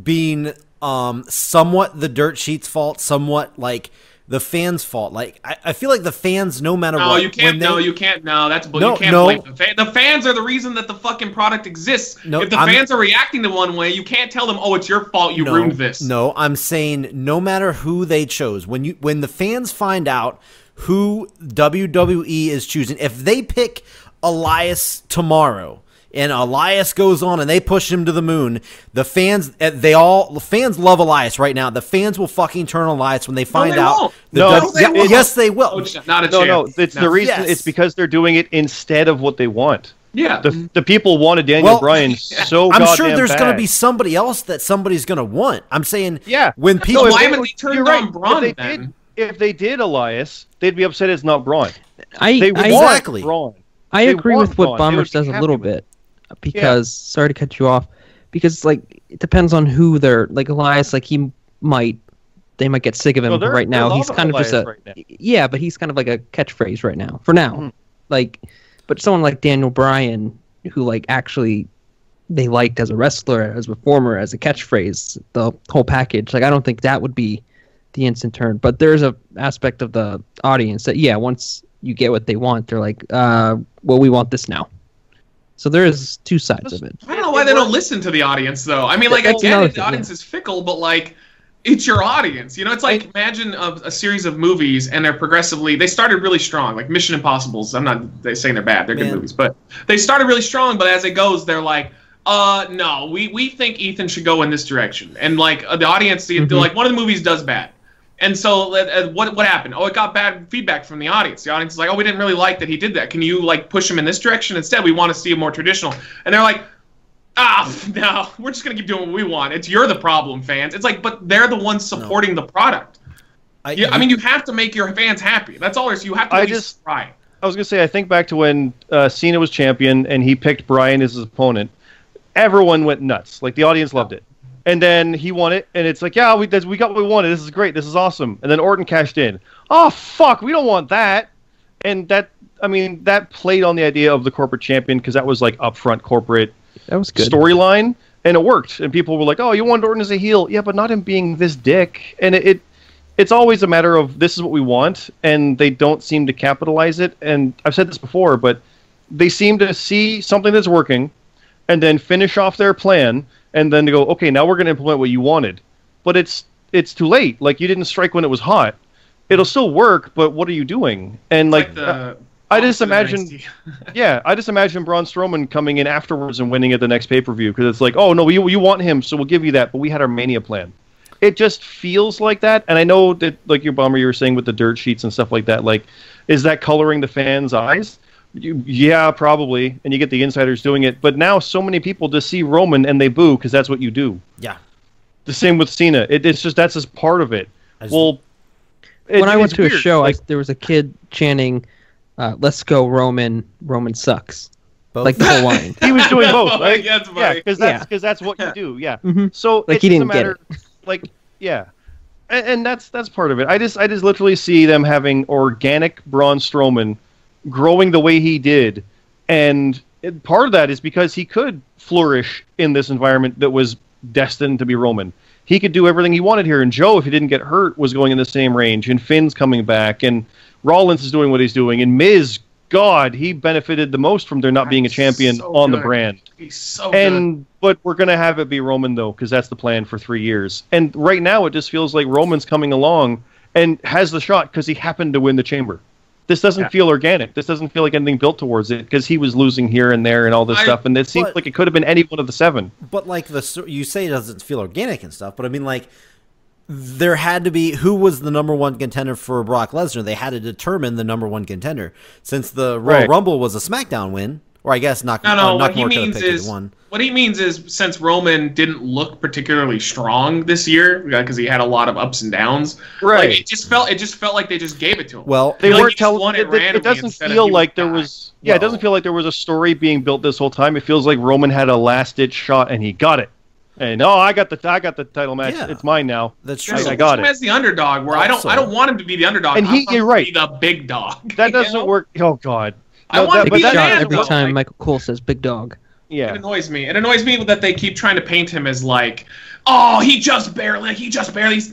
being somewhat the dirt sheet's fault, somewhat like the fans' fault. Like I feel like the fans, no matter what, you can't. You can't. No, that's you can't blame the fans. The fans are the reason that the fucking product exists. If the fans are reacting to one way, you can't tell them, "Oh, it's your fault. You ruined this." No, I'm saying no matter who they chose, when the fans find out who WWE is choosing, if they pick Elias tomorrow, and Elias goes on and they push him to the moon, the fans love Elias right now. The fans will fucking turn Elias when they find out. Yes, they will. Not a chance. No, it's the reason. It's because they're doing it instead of what they want. Yeah, the people wanted Daniel Bryan so goddamn bad. I'm sure there's going to be somebody else that somebody's going to want. I'm saying, when people, why haven't they turned on Braun then? If they did Elias, they'd be upset it's not Braun. Exactly. Braun. I agree with what Bomber says a little bit. Because sorry to cut you off, because like it depends on who they're like. Elias, like they might get sick of him right now. He's kind of just but he's kind of like a catchphrase right now. For now, like, but someone like Daniel Bryan, who like actually they liked as a wrestler, as a performer, as a catchphrase, the whole package. Like I don't think that would be the instant turn. But there's a aspect of the audience that once you get what they want, they're like, well, we want this now. So there is two sides of it. I don't know why they don't listen to the audience, though. I mean, like, I get it, the audience is fickle, but, like, it's your audience. You know, it's like, imagine a series of movies, and they started really strong, like Mission Impossibles. I'm not saying they're bad, they're good movies, but they started really strong, but as it goes, they're like, No, we think Ethan should go in this direction, and like the audience, like one of the movies does bad, and so what happened? Oh, it got bad feedback from the audience. The audience is like, oh, we didn't really like that he did that. Can you like push him in this direction instead? We want to see a more traditional, and they're like, no, we're just gonna keep doing what we want. You're the problem, fans. It's like, but they're the ones supporting the product. I mean, you have to make your fans happy. That's all there is. You have to at least try. I was gonna say, I think back to when Cena was champion and he picked Bryan as his opponent. Everyone went nuts. Like, the audience loved it. And then he won it, and it's like, yeah, we got what we wanted. This is great. This is awesome. And then Orton cashed in. Oh, fuck, we don't want that. And that played on the idea of the corporate champion, because that was, like, upfront corporate storyline, and it worked. And people were like, oh, you want Orton as a heel? Yeah, but not him being this dick. And it's always a matter of, this is what we want, and they don't seem to capitalize it. And I've said this before, but they seem to see something that's working, and then finish off their plan, and then to go, okay, now we're going to implement what you wanted. But it's too late. Like, you didn't strike when it was hot. It'll still work, but what are you doing? And like I just imagine, I just imagine Braun Strowman coming in afterwards and winning at the next pay-per-view, because it's like, oh no, you want him, so we'll give you that, but we had our Mania plan. It just feels like that, and I know that, like you were saying with the dirt sheets and stuff like that. Like, is that coloring the fans' eyes? Yeah, probably, and you get the insiders doing it. But now so many people just see Roman and they boo, because that's what you do. Yeah. The same with Cena. It's just, that's just part of it. When I went to a show, there was a kid chanting, "Let's go Roman sucks." Both? Like the whole line. He was doing both, right? Yeah, because that's what you do. Yeah. Mm-hmm. So like, he didn't get it. Like, yeah. And that's part of it. I just literally see them having organic Braun Strowman growing the way he did, and part of that is because he could flourish in this environment that was destined to be Roman. He could do everything he wanted here, and Joe, if he didn't get hurt, was going in the same range, and Finn's coming back, and Rollins is doing what he's doing, and Miz, God, he benefited the most from there not being a champion on the brand. He's so good. But we're going to have it be Roman, though, because that's the plan for 3 years. And right now, it just feels like Roman's coming along and has the shot because he happened to win the Chamber. This doesn't feel organic. This doesn't feel like anything built towards it, because he was losing here and there and all this stuff, and it seems like it could have been any one of the 7. But like you say, it doesn't feel organic and stuff. But I mean, like, there had to be, who was the number 1 contender for Brock Lesnar? They had to determine the number 1 contender, since the Royal Rumble was a SmackDown win, or I guess what he means is since Roman didn't look particularly strong this year, because he had a lot of ups and downs, right? Like, it just felt like they just gave it to him. Well, they weren't telling it doesn't feel like there was. Yeah, it doesn't feel like there was a story being built this whole time. It feels like Roman had a last-ditch shot and he got it. And I got the title match. Yeah. It's mine now. That's true. I got it. As the underdog, where I don't want him to be the underdog. And you're right. Be the big dog. That doesn't work. Oh God. I want to be the man every time Michael Cole says "big dog." Yeah, it annoys me. It annoys me that they keep trying to paint him as like, oh, he just barely.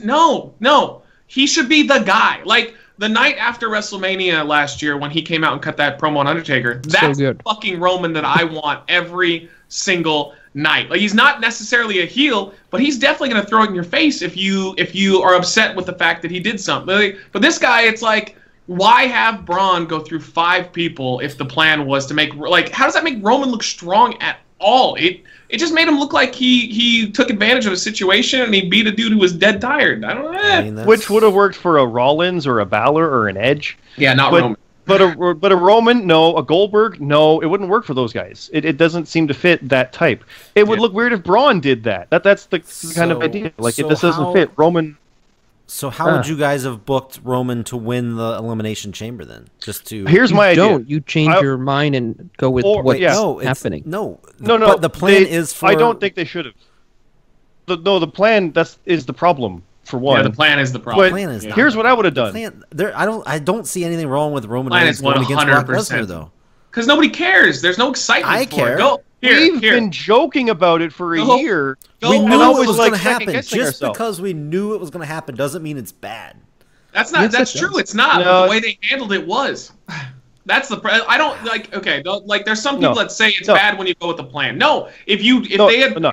No, he should be the guy. Like the night after WrestleMania last year when he came out and cut that promo on Undertaker. That's fucking Roman that I want every single night. Like, he's not necessarily a heel, but he's definitely going to throw it in your face if you are upset with the fact that he did something. Like, but this guy, it's like, why have Braun go through 5 people if the plan was to make, like, how does that make Roman look strong at all? It just made him look like he took advantage of a situation and he beat a dude who was dead tired. I don't know. I mean, which would have worked for a Rollins or a Balor or an Edge. Yeah, Roman. But a Roman, no. A Goldberg, no. It wouldn't work for those guys. It doesn't seem to fit that type. It would look weird if Braun did that. That's the kind of idea. Like, this doesn't fit. Roman. So how would you guys have booked Roman to win the Elimination Chamber then? Here's my idea. You change your mind and go with what's happening. No. But the plan is for. I don't think they should have. The plan is the problem. For one, the plan is the problem. But here's what I would have done. I don't see anything wrong with Roman Reigns going against Brock Lesnar, though. Because nobody cares. There's no excitement. I care. We've been joking about it for a year. We knew it was going to happen. Just because we knew it was going to happen doesn't mean it's bad. That's true. It's not. But the way they handled it was. That's the. I don't like. Okay, like there's some people that say it's bad when you go with the plan. If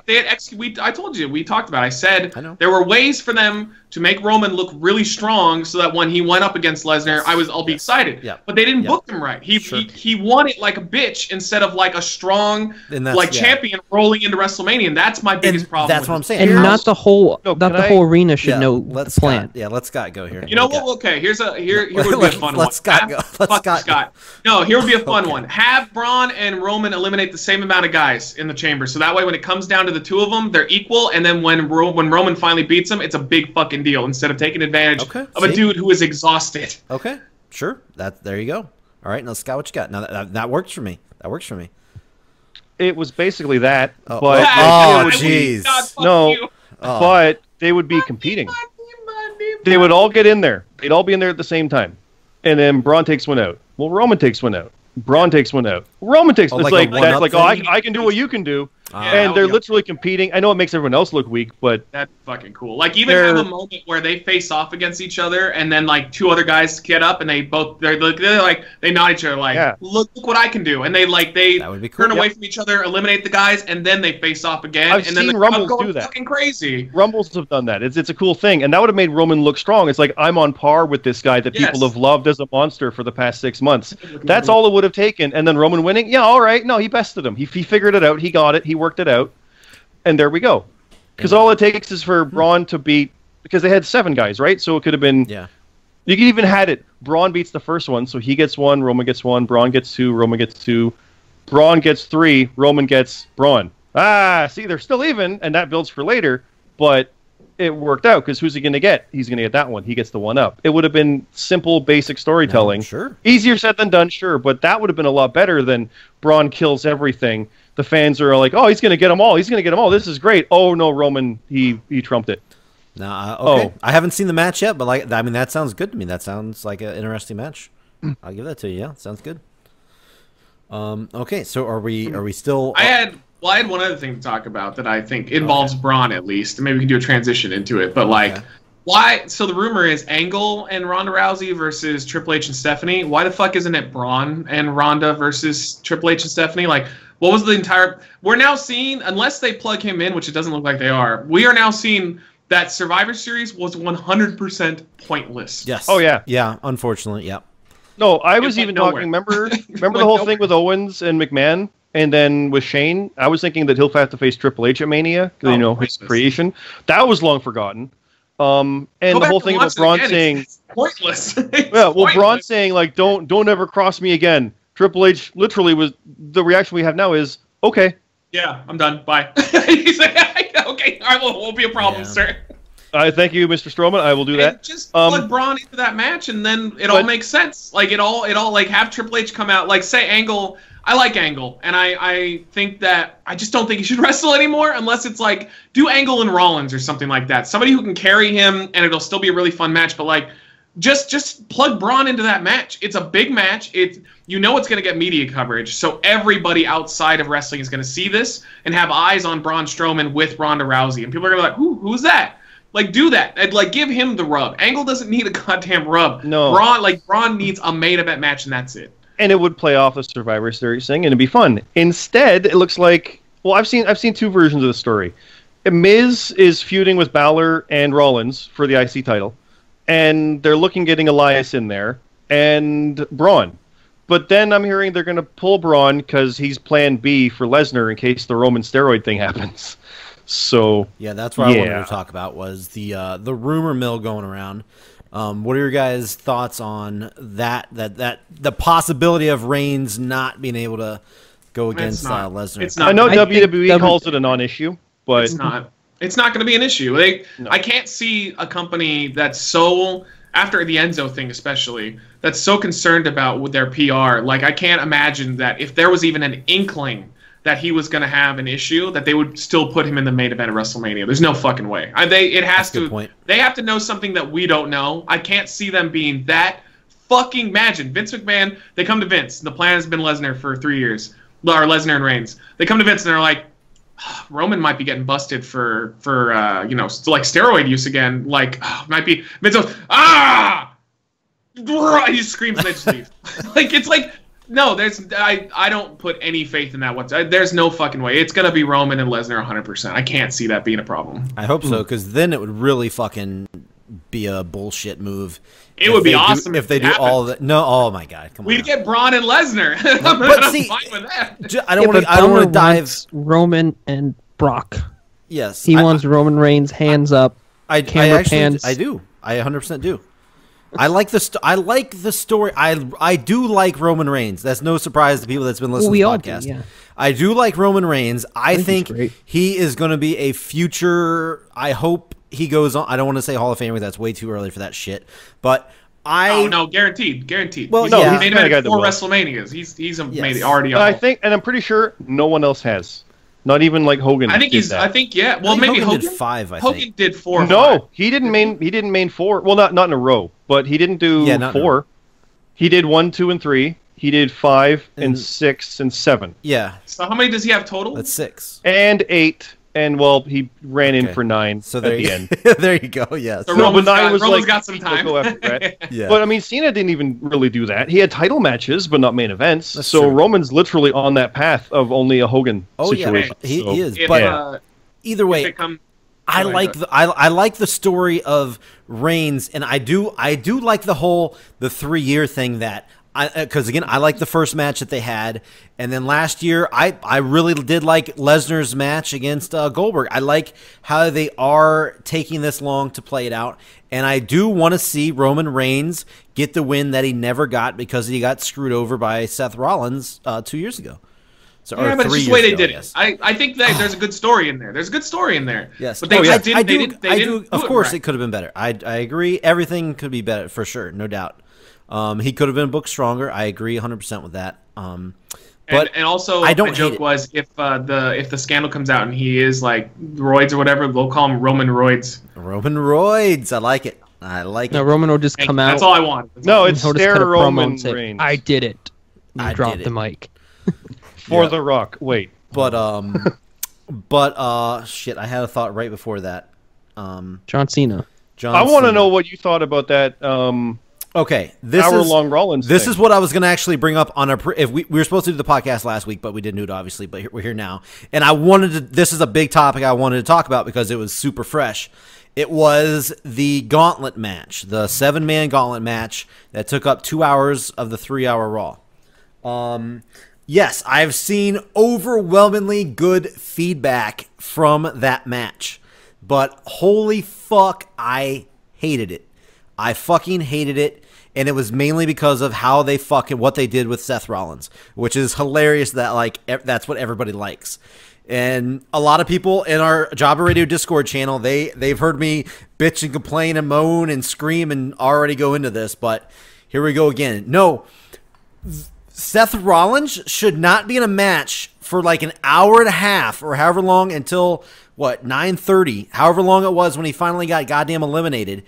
they had I told you, we talked about it. I said there were ways for them to make Roman look really strong, so that when he went up against Lesnar, I'll be excited. Yeah. But they didn't book him right. He won it like a bitch instead of like a strong champion rolling into WrestleMania, and that's my biggest problem. That's what I'm saying. And not the whole arena should know the plan. Let Scott go here. You know what? Okay, here would be a fun one. Let Scott go. Scott. No, here would be a fun one. Have Braun and Roman eliminate the same amount of guys in the chamber, so that way when it comes down to the two of them, they're equal, and then when Roman finally beats them, it's a big fucking deal instead of taking advantage of a dude who is exhausted. Okay, sure. There you go. All right, now Scott, what you got? Now that works for me. That works for me. It was basically that, but jeez. But they would be competing. They would all get in there. They'd all be in there at the same time, and then Braun takes one out. Well, Roman takes one out. Braun takes one out. Roman takes. It's I can do what you can do. And they're literally competing. I know it makes everyone else look weak, but that's fucking cool. Like even have a moment where they face off against each other, and then like two other guys get up, and they nod each other like, look what I can do, and they turn away from each other, eliminate the guys, and then they face off again. I've seen Rumbles do that. Fucking crazy. Rumbles have done that. It's a cool thing, and that would have made Roman look strong. It's like I'm on par with this guy that people have loved as a monster for the past 6 months. That's all it would have taken, and then Roman winning. Yeah, all right. No, he bested him. He figured it out. He got it. He worked it out, and there we go. Because all it takes is for Braun to beat, because they had 7 guys, right? So it could have been, you could even had it. Braun beats the first one, so he gets 1, Roman gets 1, Braun gets 2, Roman gets 2, Braun gets 3, Roman gets Braun. See, they're still even, and that builds for later, but it worked out, because who's he going to get? He's going to get that one. He gets the one up. It would have been simple, basic storytelling. No, sure. Easier said than done, sure, but that would have been a lot better than Braun kills everything. The fans are like, oh, he's going to get them all. He's going to get them all. This is great. Oh, no, Roman, he trumped it. No, okay. I haven't seen the match yet, but that sounds good to me. That sounds like an interesting match. I'll give that to you. Yeah, sounds good. Okay, so are we still? I had one other thing to talk about that I think involves Braun at least, and maybe we can do a transition into it. But why? So the rumor is Angle and Ronda Rousey versus Triple H and Stephanie. Why the fuck isn't it Braun and Ronda versus Triple H and Stephanie? Like, what was the entire? We're now seeing, unless they plug him in, which it doesn't look like they are. We are now seeing that Survivor Series was 100% pointless. Yes. Oh yeah. Yeah. Unfortunately, yeah. No, I was even talking. Remember the whole thing with Owens and McMahon, and then with Shane. I was thinking that he'll have to face Triple H at Mania. His creation. That was long forgotten. And the whole thing about Braun saying pointless. Braun saying like, don't ever cross me again. Triple H literally was the reaction we have now is okay. Yeah, I'm done. Bye. He's like, okay, all right, won't be a problem, sir. Thank you, Mr. Strowman. I will do that. Just plug Braun into that match, and then it all makes sense. Like it all like have Triple H come out. Like say Angle. I like Angle, and I think that I just don't think he should wrestle anymore unless it's like do Angle and Rollins or something like that. Somebody who can carry him, and it'll still be a really fun match. But like, just plug Braun into that match. It's a big match. It's going to get media coverage, so everybody outside of wrestling is going to see this and have eyes on Braun Strowman with Ronda Rousey, and people are going to be like, who's that? Like, do that. And, like, give him the rub. Angle doesn't need a goddamn rub. No. Braun needs a main event match, and that's it. And it would play off the Survivor Series thing, and it'd be fun. Instead, it looks like, well, I've seen 2 versions of the story. Miz is feuding with Balor and Rollins for the IC title, and they're looking getting Elias in there, and Braun. But then I'm hearing they're going to pull Braun because he's plan B for Lesnar in case the Roman steroid thing happens. So yeah, that's what I wanted to talk about was the rumor mill going around. What are your guys' thoughts on that the possibility of Reigns not being able to go against Lesnar? It's not. I know WWE calls it a non-issue, but it's not. It's not going to be an issue. I can't see a company that's so, after the Enzo thing especially, that's so concerned about with their PR. Like, I can't imagine that if there was even an inkling that he was going to have an issue, that they would still put him in the main event of WrestleMania. There's no fucking way. They have to know something that we don't know. I can't see them being that fucking. Imagine Vince McMahon. They come to Vince. The plan has been Lesnar for 3 years, or Lesnar and Reigns. They come to Vince and they're like, Roman might be getting busted for like steroid use again. Like might be. Vince goes, he just screams and they just leave. Like it's like. No, I don't put any faith in that whatsoever. There's no fucking way. It's going to be Roman and Lesnar 100%. I can't see that being a problem. I hope so, because then it would really fucking be a bullshit move. It would be awesome if they do all that. No, oh my god, come on. We'd get Braun and Lesnar. But see, I'm fine with that. I don't want to dive. Roman and Brock. Yes, He wants Roman Reigns hands up. I camera pans. I do. I 100% do. I like the I like the story. I do like Roman Reigns. That's no surprise to people that's been listening to the podcast. Yeah. I do like Roman Reigns. I think great. he is going to be a future. I hope he goes on. I don't want to say Hall of Famer. That's way too early for that shit. But Oh no, guaranteed. Well, he's yeah. made it 4 WrestleManias. He's made it already. I think, and I'm pretty sure no one else has. Not even like Hogan. I think that. I think yeah. Well, maybe Hogan did 5. Hogan did 4. No, he didn't main 4. Well, not in a row, but he didn't do 4. He did 1, 2, and 3. He did 5 and 6 and 7. Yeah. So how many does he have total? That's 6 and 8. And well, he ran in for 9 so at the end. There you go. Yes. So Roman's Roman's got some time. Go after Brett. Yeah. But I mean, Cena didn't even really do that. He had title matches, but not main events. That's so true. Roman's literally on that path of only a Hogan situation. Yeah, he is. If, But either way, I like the story of Reigns, and I do like the 3-year thing that. Because again, I like the first match that they had, and then last year I really did like Lesnar's match against Goldberg. I like how they are taking this long to play it out, and I do want to see Roman Reigns get the win that he never got because he got screwed over by Seth Rollins 2 years ago. So, yeah, but it's just the way they did it. I think that there's a good story in there. There's a good story in there. Yes, but they didn't. Of course, it could have been better. I agree. Everything could be better for sure, no doubt. He could have been booked stronger. I agree 100% with that. But and also, I don't my joke was if the scandal comes out and he is like Rhodes or whatever, they'll call him Roman Rhodes. Roman Rhodes. I like it. No, Roman will just come out. That's all I want. It's Stare Roman Reigns. I did it. I dropped the mic. For The Rock. Wait. But shit, I had a thought right before that. John Cena. I want to know what you thought about that. Okay, this hour-long Rollins. This is what I was going to actually bring up on if we were supposed to do the podcast last week, but we didn't do it obviously. But we're here now, and I wanted to. This is a big topic I wanted to talk about because it was super fresh. It was the gauntlet match, the 7-man gauntlet match that took up 2 hours of the 3-hour Raw. Yes, I've seen overwhelmingly good feedback from that match, but holy fuck, I hated it. I fucking hated it, and it was mainly because of how they what they did with Seth Rollins, which is hilarious that that's what everybody likes. And a lot of people in our Jobber Radio Discord channel, they've heard me bitch and complain and moan and scream and already go into this, but here we go again. No, Seth Rollins should not be in a match for like an hour and a half or however long until 9:30, however long it was when he finally got goddamn eliminated.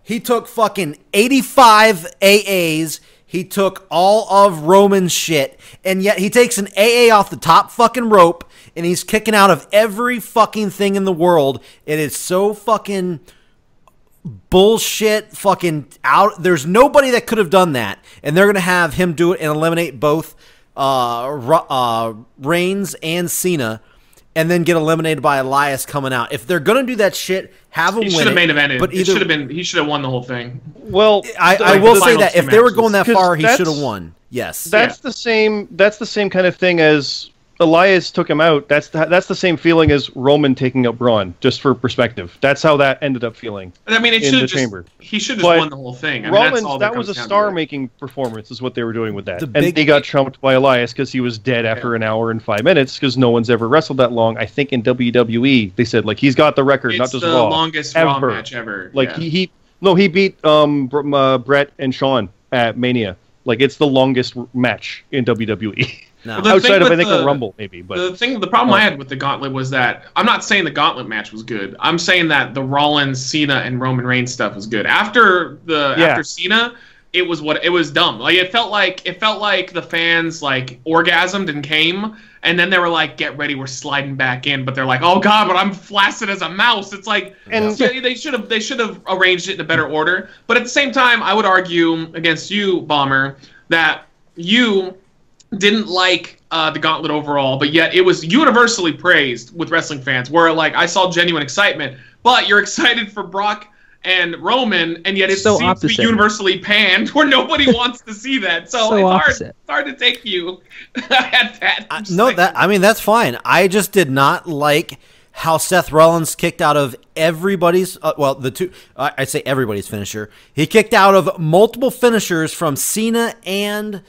He took fucking 85 AAs. He took all of Roman's shit. And yet he takes an AA off the top fucking rope. And he's kicking out of every fucking thing in the world. It is so fucking bullshit fucking out. There's nobody that could have done that. And they're going to have him do it and eliminate both Reigns and Cena. And then get eliminated by Elias coming out. If they're gonna do that shit, have him win. He should have main evented. But He should have won the whole thing. Well, I will say that if they were going that far, he should have won. Yes, that's the same. That's the same kind of thing as Elias took him out. That's the same feeling as Roman taking out Braun. Just for perspective, that's how that ended up feeling. I mean, he should have won the whole thing. I mean, Rollins, that was a star-making performance, is what they were doing with that. And he got trumped by Elias because he was dead after an hour and 5 minutes because no one's ever wrestled that long. I think in WWE they said he's got the record, not just Raw. It's the longest Raw match ever. He beat Brett and Shawn at Mania. It's the longest match in WWE. No. Outside of, I think, a Rumble, maybe. But the problem I had with the Gauntlet was that I'm not saying the Gauntlet match was good. I'm saying that the Rollins, Cena, and Roman Reigns stuff was good. After Cena, it was dumb. It felt like the fans orgasmed and came, and then they were like, "Get ready, we're sliding back in." But they're like, "Oh God, but I'm flaccid as a mouse." It's they should have arranged it in a better order. But at the same time, I would argue against you, Bomber, that you didn't like the Gauntlet overall, but yet it was universally praised with wrestling fans, where I saw genuine excitement. But you're excited for Brock and Roman, and yet it So seems to be opposite. universally panned where nobody wants to see that. So, So it's opposite. hard to take you at that. That's fine. I just did not like how Seth Rollins kicked out of everybody's, I say everybody's finisher. He kicked out of multiple finishers from Cena and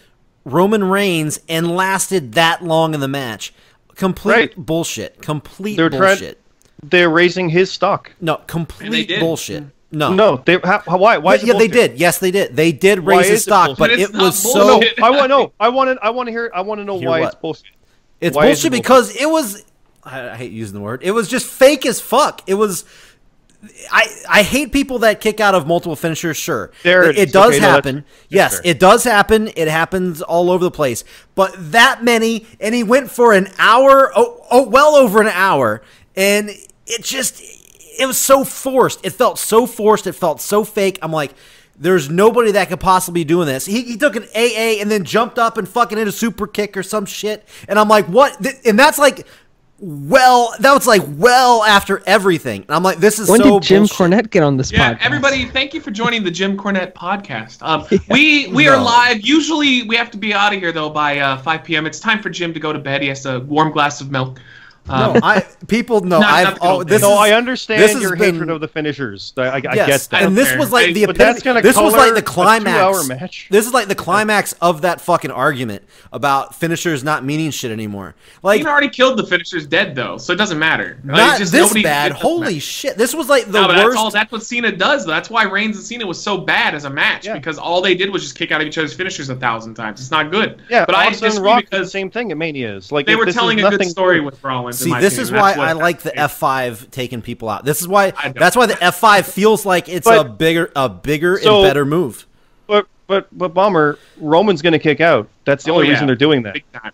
Roman Reigns and lasted that long in the match. Complete bullshit. Complete bullshit. They're raising his stock. No, complete bullshit. No. No, why? Why is it yeah, they bullshit? did. Yes, they did. They did raise his stock, but It's it not was bullshit. so. I want to know Hear why what? it's bullshit. It's Why is bullshit it because it was. I hate using the word. It was just fake as fuck. It was. I hate people that kick out of multiple finishers. Sure, it does okay, no, happen. Yes, fair. it does happen. It happens all over the place. But that many, and he went for an hour. Well over an hour, and it was so forced. It felt so forced. It felt so fake. I'm like, there's nobody that could possibly be doing this. He took an AA and then jumped up and fucking hit a super kick or some shit. And I'm like, what? And that's like, well after everything. And I'm like, this is When so did Jim bullshit. Cornette get on this Yeah, podcast? everybody, thank you for joining the Jim Cornette podcast. We are live. Usually we have to be out of here, though, by 5 p.m. It's time for Jim to go to bed. He has a warm glass of milk. I understand your hatred of the finishers. I get that. And this was like but that's gonna this was like the color a climax. 2-hour match. This is like the climax of that fucking argument about finishers not meaning shit anymore. Like, Cena already killed the finishers dead, though, so it doesn't matter. not Just this nobody- bad. it doesn't Holy matter. shit! This was like the No, but worst. that's what Cena does. Though. That's why Reigns and Cena was so bad as a match, Yeah. because all they did was just kick out of each other's finishers 1,000 times. It's not good. Yeah, but I Austin and disagree Rock did the because same thing at Mania's. Like they were this is telling a good nothing story new. with Rollins. See, in my this opinion. is why That's what- I like the F5 taking people out. This is why. I know. That's why the F5 feels like it's But- a bigger So- and better move. But Bomber, Roman's going to kick out. That's the only reason they're doing that. Big time.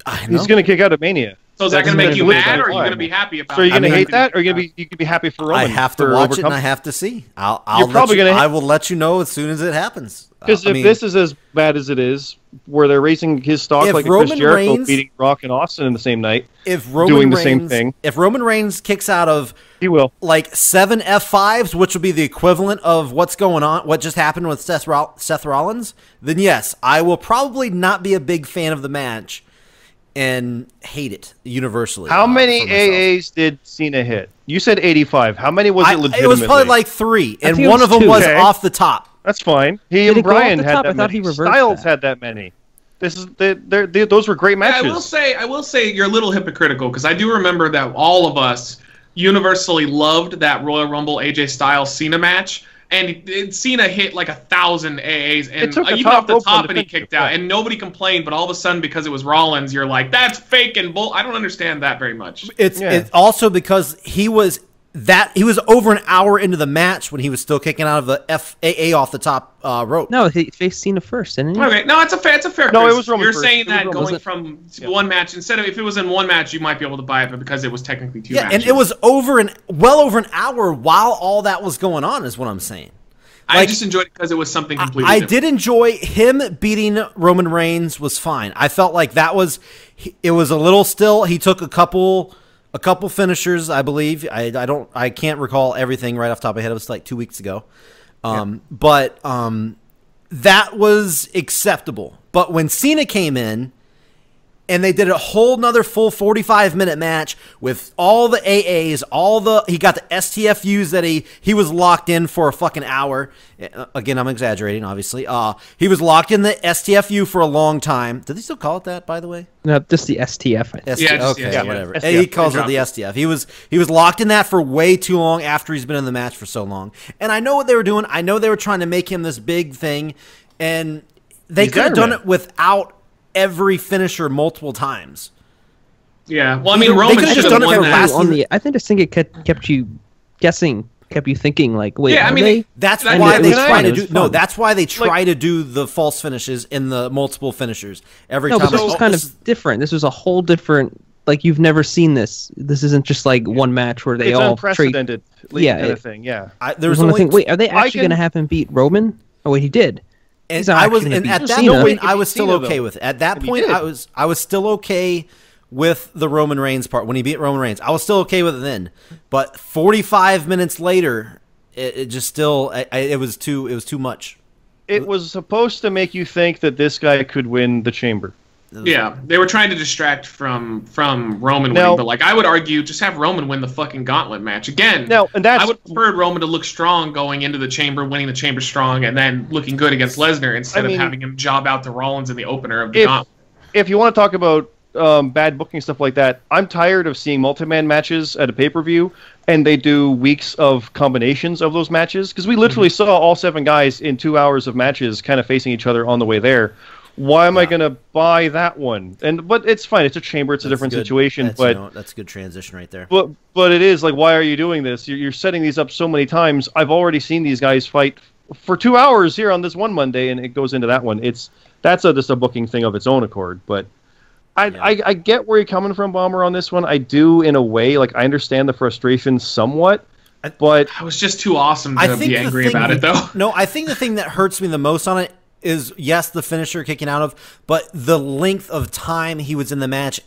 I know. He's going to kick out at Mania. So is that going to make you That's mad, or are you why. going to be happy about? So are you it? going to mean, hate that, or you could be happy for Roman? I have to for watch it and overcoming- I have to see. I'll You're probably let you, gonna- I will let you know as soon as it happens. Because I if mean, this is as bad as it is, where they're raising his stock If like Roman Chris Jericho Reigns- beating Rock and Austin in the same night, if Roman doing the Reigns, same thing. If Roman Reigns kicks out of he will. like 7 F5s, which will be the equivalent of what's going on, what just happened with Seth Rollins, then yes, I will probably not be a big fan of the match and hate it universally. How many for myself. AAs did Cena hit? You said 85. How many was it legitimately? It was probably like 3, and think it one was of them 2. was Okay. off the top. That's fine. He Did and it go off Bryan the had top? that I thought many. he reversed Styles that. had that many. Those were great Yeah, matches. I will say you're a little hypocritical, because I do remember that all of us universally loved that Royal Rumble AJ Styles Cena match, and Cena hit like 1,000 AAs, and took the even top off the rope top, on and he the kicked finish, out, yeah. and nobody complained. But all of a sudden, because it was Rollins, you're like, that's fake and bull. I don't understand that very much. It's Yeah. it's also because he was over an hour into the match when he was still kicking out of the FAA off the top rope. No, he faced Cena first, didn't he? Okay, no, it's a fair. No, it criticism. was Roman You're first. saying It was that Roman. going Was it? from one match, instead of if it was in one match, you might be able to buy it, but because it was technically two Yeah, matches. and it was well over an hour while all that was going on, is what I'm saying. I like, just enjoyed it because it was something completely I different. did enjoy him beating Roman Reigns was fine. I felt like it was a little still. He took a couple finishers, I believe. I can't recall everything right off the top of my head. It was like 2 weeks ago. But that was acceptable. But when Cena came in and they did a whole nother full 45-minute match with all the AAs, he got the STFUs that he was locked in for a fucking hour. Again, I'm exaggerating, obviously. He was locked in the STFU for a long time. Did they still call it that, by the way? No, just the STF. I think. Yeah, just the Okay, STF. whatever. STF. He calls it the STF. He was locked in that for way too long after he's been in the match for so long. And I know what they were doing. I know they were trying to make him this big thing, and they He's could have Iron done Man. it without every finisher multiple times. Yeah, well, I mean, They Roman could've should just have done it won for that. last- I think this thing kept you guessing, kept you thinking, like, wait, Yeah, I are mean, they? That's I why mean, they it was try fun. to It was do. No, fun. that's why they try to do the false finishes in the multiple finishers every No, time. but this was kind of different. This was a whole different. Like, you've never seen this. This isn't just like one match where they It's all trade. unprecedented. Yeah, kind it- of thing. Yeah. There was I only think, wait, are they I actually can- going to have him beat Roman? Oh, wait, he did. And He's not I was, actually and gonna at beat that Cena. point, No, I was still Cena, okay though. with it. At that And he point, did. I was still okay with the Roman Reigns part when he beat Roman Reigns. I was still okay with it then, but 45 minutes later, it just still it was too much. It was supposed to make you think that this guy could win the Chamber. Yeah, they were trying to distract from Roman winning, but like I would argue, just have Roman win the fucking gauntlet match again. No, and I would prefer Roman to look strong going into the Chamber, winning the Chamber strong, and then looking good against Lesnar instead of having him job out to Rollins in the opener of the gauntlet. If you want to talk about bad booking stuff like that, I'm tired of seeing multi-man matches at a pay-per-view, and they do weeks of combinations of those matches because we literally saw all 7 guys in 2 hours of matches kind of facing each other on the way there. Why am I going to buy that one? But it's fine. It's a Chamber. It's a different situation. That's a good transition right there. But it is like, why are you doing this? You're setting these up so many times. I've already seen these guys fight for 2 hours here on this one Monday, and it goes into that one. That's just a booking thing of its own accord. But I get where you're coming from, Bomber, on this one. I do in a way. Like I understand the frustration somewhat. But I was just too awesome to be angry about it, though. No, I think the thing that hurts me the most on it is, yes, the finisher kicking out of, but the length of time he was in the match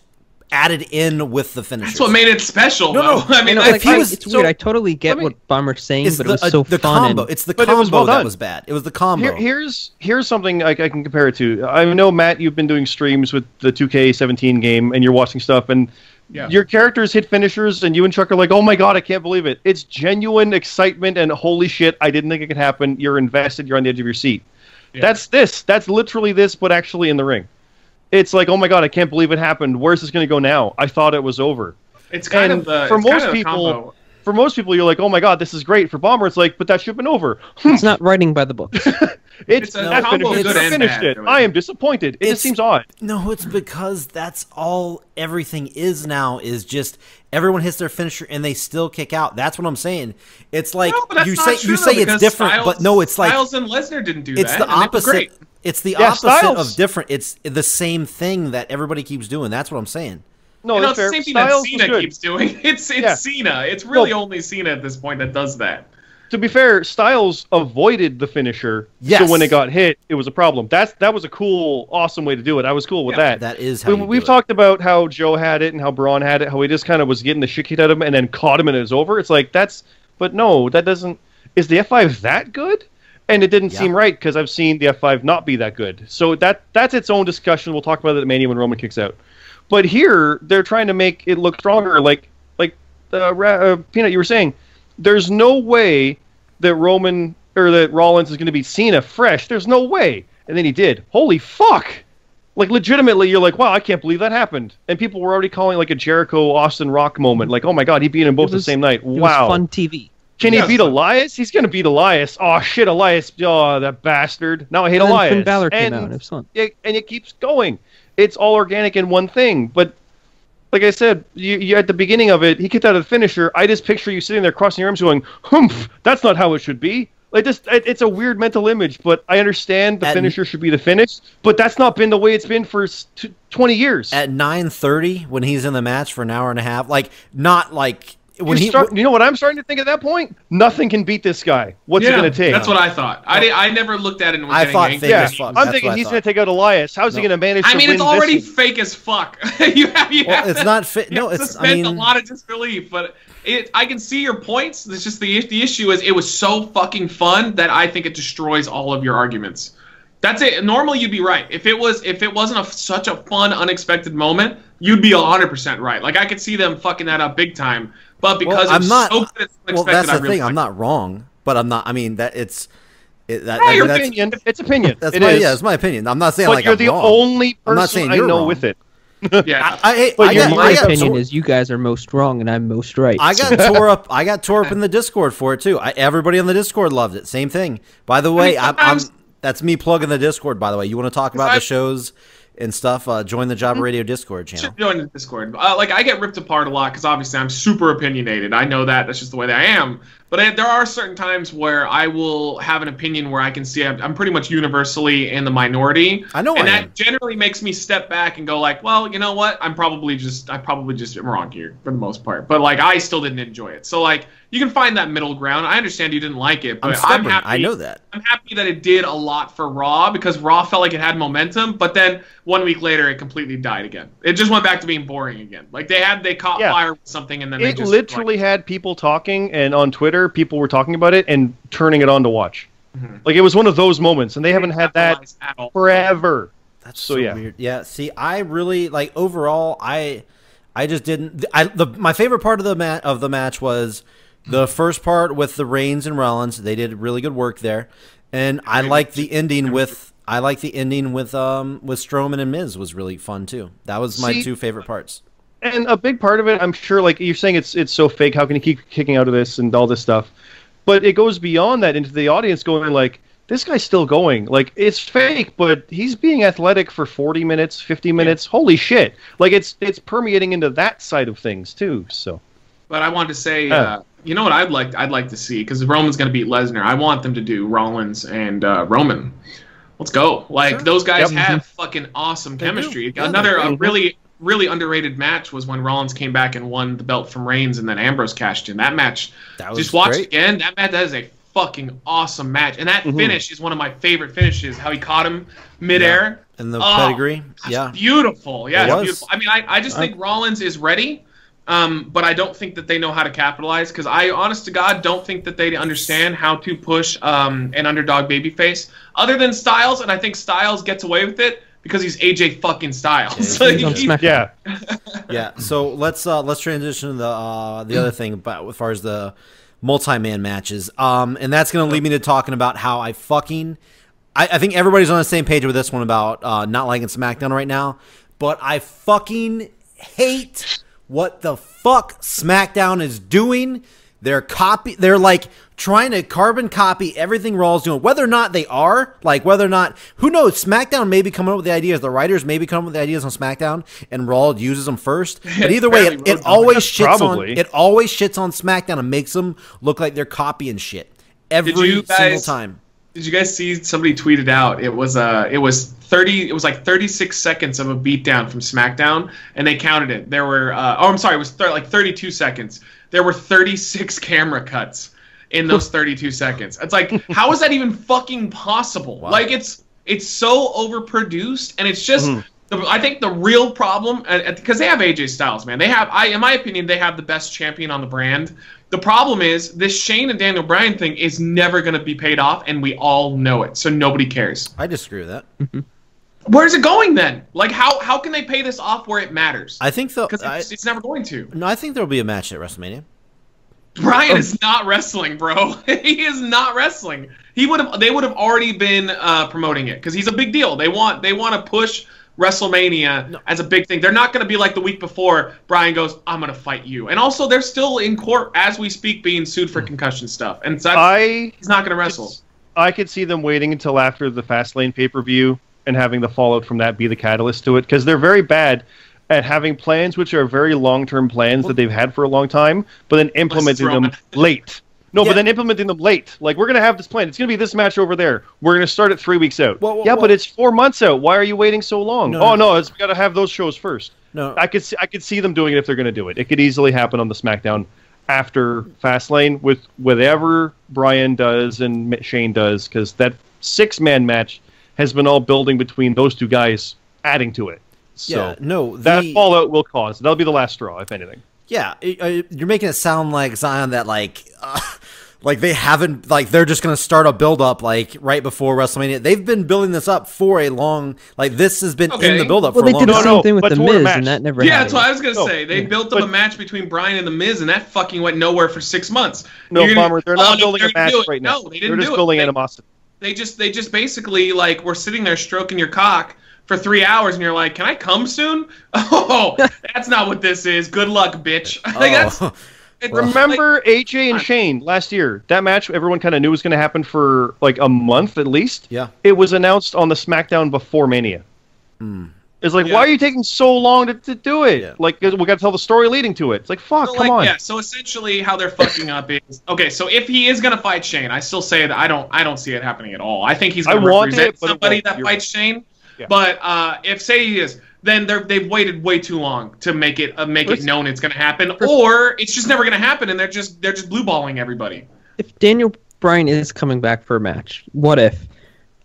added in with the finisher. That's what made it special, though. I mean, it's weird. I totally get what Bomber's saying, but it was so the fun. Combo. It's the combo that was bad. It was the combo. Here's something I can compare it to. I know, Matt, you've been doing streams with the 2K17 game, and you're watching stuff, and your characters hit finishers, and you and Chuck are like, oh my god, I can't believe it. It's genuine excitement, and holy shit, I didn't think it could happen. You're invested. You're on the edge of your seat. Yeah. That's this. That's literally this, but actually in the ring. It's like, oh my god, I can't believe it happened. Where's this going to go now? I thought it was over. It's kind of the combo. For most people, you're like, oh my god, this is great. For Bomber, it's like, but that should have been over. It's not writing by the book. It's a combo good and finished bad. It. I am disappointed. It just seems odd. No, it's because that's all everything is now. Is just everyone hits their finisher and they still kick out. That's what I'm saying. It's like you say it's different, but no, it's like Styles and Lesnar didn't do that. It's the opposite. It's the opposite of different. It's the same thing that everybody keeps doing. That's what I'm saying. No, it's the same thing that Cena keeps doing. It's Cena. It's really only Cena at this point that does that. To be fair, Styles avoided the finisher, so when it got hit, it was a problem. That was a cool, awesome way to do it. I was cool with that. That is how we've talked about how Joe had it and how Braun had it, how he just kind of was getting the shit kicked out of him and then caught him and it was over. It's like, but no, that doesn't... Is the F5 that good? And it didn't seem right because I've seen the F5 not be that good. So that's its own discussion. We'll talk about it at Mania when Roman kicks out. But here, they're trying to make it look stronger. Like Peanut, you were saying, there's no way that Rollins is going to beat Cena fresh. There's no way. And then he did. Holy fuck! Like, legitimately, you're like, wow, I can't believe that happened. And people were already calling like a Jericho-Austin Rock moment. Like, oh my god, he beat him both the same night. Wow. It was fun TV. Can he beat Elias? He's going to beat Elias. Oh, shit, Elias. Oh, that bastard. Now I hate Elias. Finn Balor came out. It was fun. And it keeps going. It's all organic in one thing. But, like I said, you at the beginning of it, he kicked out of the finisher. I just picture you sitting there crossing your arms going, humph, that's not how it should be. Like, it's a weird mental image, but I understand the finisher should be the finish, but that's not been the way it's been for 20 years. At 9:30, when he's in the match for an hour and a half, like, not like... you know what I'm starting to think at that point? Nothing can beat this guy. What's it going to take? That's what I thought. I never looked at it and was getting angry. I'm thinking he's going to take out Elias. How's he going to manage to win it's already fake as fuck. It's not fit. No, it's a lot of disbelief, but I can see your points. It's just the issue is it was so fucking fun that I think it destroys all of your arguments. That's it. Normally you'd be right. If it wasn't such a fun, unexpected moment, you'd be 100% right. Like I could see them fucking that up big time. But because so good, it's unexpected, that's the thing. I'm not wrong, but I'm not. I mean, that's your opinion. It's opinion. It's my opinion. I'm not saying but like you're I'm the wrong. only person I'm not saying I you're know wrong. with it. Yeah, my opinion is you guys are most wrong and I'm most right. I got tore up. I got tore up in the Discord for it too. Everybody on the Discord loved it. Same thing. By the way, that's me plugging the Discord. By the way, you want to talk about the shows and stuff? Join the Jobber Radio Discord channel. Should join the Discord. Like I get ripped apart a lot because obviously I'm super opinionated. I know that. That's just the way that I am. But there are certain times where I will have an opinion where I can see I'm pretty much universally in the minority. I know, and that generally makes me step back and go like, well, you know what? I probably just am wrong here for the most part. But like I still didn't enjoy it. So like you can find that middle ground. I understand you didn't like it, but I'm stubborn. happy. I know that. I'm happy that it did a lot for Raw because Raw felt like it had momentum, but then 1 week later it completely died again. It just went back to being boring again. Like they caught fire with something and then they just literally had people talking, and on Twitter people were talking about it and turning it on to watch. Mm-hmm. Like it was one of those moments, and they haven't had that forever. That's so weird. Yeah. See, I really like overall. I just didn't. My favorite part of the match was the first part with the Reigns and Rollins. They did really good work there, and I like the ending with Strowman and Miz was really fun too. That was my two favorite parts. And a big part of it, I'm sure, like you're saying, it's so fake. How can you keep kicking out of this and all this stuff? But it goes beyond that into the audience going like, this guy's still going. Like, it's fake, but he's being athletic for 40 minutes, 50 minutes. Yeah. Holy shit. Like, it's permeating into that side of things, too. So. But I wanted to say, you know what I'd like to see? Because Roman's going to beat Lesnar. I want them to do Rollins and Roman. Let's go. Like, those guys have fucking awesome chemistry. Yeah, another really underrated match was when Rollins came back and won the belt from Reigns, and then Ambrose cashed in. That match, just watch it again. That is a fucking awesome match, and that finish is one of my favorite finishes. How he caught him midair and the pedigree, beautiful. Yeah, it's beautiful. I mean, I just think Rollins is ready, but I don't think that they know how to capitalize. Because I, honest to God, don't think that they understand how to push an underdog babyface other than Styles, and I think Styles gets away with it. Because he's AJ fucking Styles. Yeah. Yeah. So let's transition to the other thing about as far as the multi-man matches. And that's going to lead me to talking about how I think everybody's on the same page with this one about not liking SmackDown right now. But I fucking hate what the fuck SmackDown is doing. They're like trying to carbon copy everything Raw's doing, whether or not they are, like whether or not, who knows, SmackDown may be coming up with the ideas, the writers may be coming up with the ideas on SmackDown, and Raw uses them first, but either way, it always shits on SmackDown and makes them look like they're copying shit every single time. Did you guys see somebody tweeted out? It was like 36 seconds of a beatdown from SmackDown, and they counted it. There were it was like 32 seconds. There were 36 camera cuts in those 32 seconds. It's like, how is that even fucking possible? Wow. Like, it's so overproduced, and it's just, I think the real problem, because they have AJ Styles, man. They have, in my opinion, they have the best champion on the brand. The problem is, this Shane and Daniel Bryan thing is never going to be paid off, and we all know it, so nobody cares. I disagree with that. Where's it going then? Like, how can they pay this off where it matters? I think because it's never going to. No, I think there'll be a match at WrestleMania. Bryan is not wrestling, bro. He is not wrestling. They would have already been promoting it because he's a big deal. They want to push WrestleMania as a big thing. They're not going to be like the week before Bryan goes, I'm going to fight you. And also, they're still in court as we speak being sued for concussion stuff. And so he's not going to wrestle. I could see them waiting until after the Fastlane pay-per-view and having the fallout from that be the catalyst to it, because they're very bad at having plans which are very long-term plans that they've had for a long time, but then implementing them late. No, but then implementing them late. Like, we're going to have this plan. It's going to be this match over there. We're going to start it 3 weeks out. But it's 4 months out. Why are you waiting so long? We got to have those shows first. No, I could see them doing it if they're going to do it. It could easily happen on the SmackDown after Fastlane with whatever Bryan does and Shane does, because that 6-man match has been all building between those two guys, adding to it. So that fallout will cause. That'll be the last straw, if anything. Yeah, you're making it sound like Zion that like they haven't, like they're just going to start a build up like right before WrestleMania. They've been building this up for a long, like this has been in the build up for a long time. Well, they did the same thing with The Miz, and that never happened. Yeah, that's what I was going to say. They built up a match between Bryan and The Miz, and that fucking went nowhere for 6 months. Bomber, they're not building a match right now. No, they didn't They're just building animosity. They just basically like were sitting there stroking your cock for 3 hours, and you're like, "Can I come soon?" Oh, that's not what this is. Good luck, bitch. Remember AJ and Shane last year? That match everyone kind of knew was going to happen for like a month at least. Yeah, it was announced on the SmackDown before Mania. It's like, why are you taking so long to do it? Yeah. Like, we got to tell the story leading to it. It's like, fuck, come on. Yeah. So essentially, how they're fucking up is so. If he is gonna fight Shane, I still say that I don't see it happening at all. I think he's gonna represent somebody that fights Shane. Yeah. But if say he is, then they've waited way too long to make it known it's going to happen, or it's just never going to happen, and they're just blue balling everybody. If Daniel Bryan is coming back for a match, what if?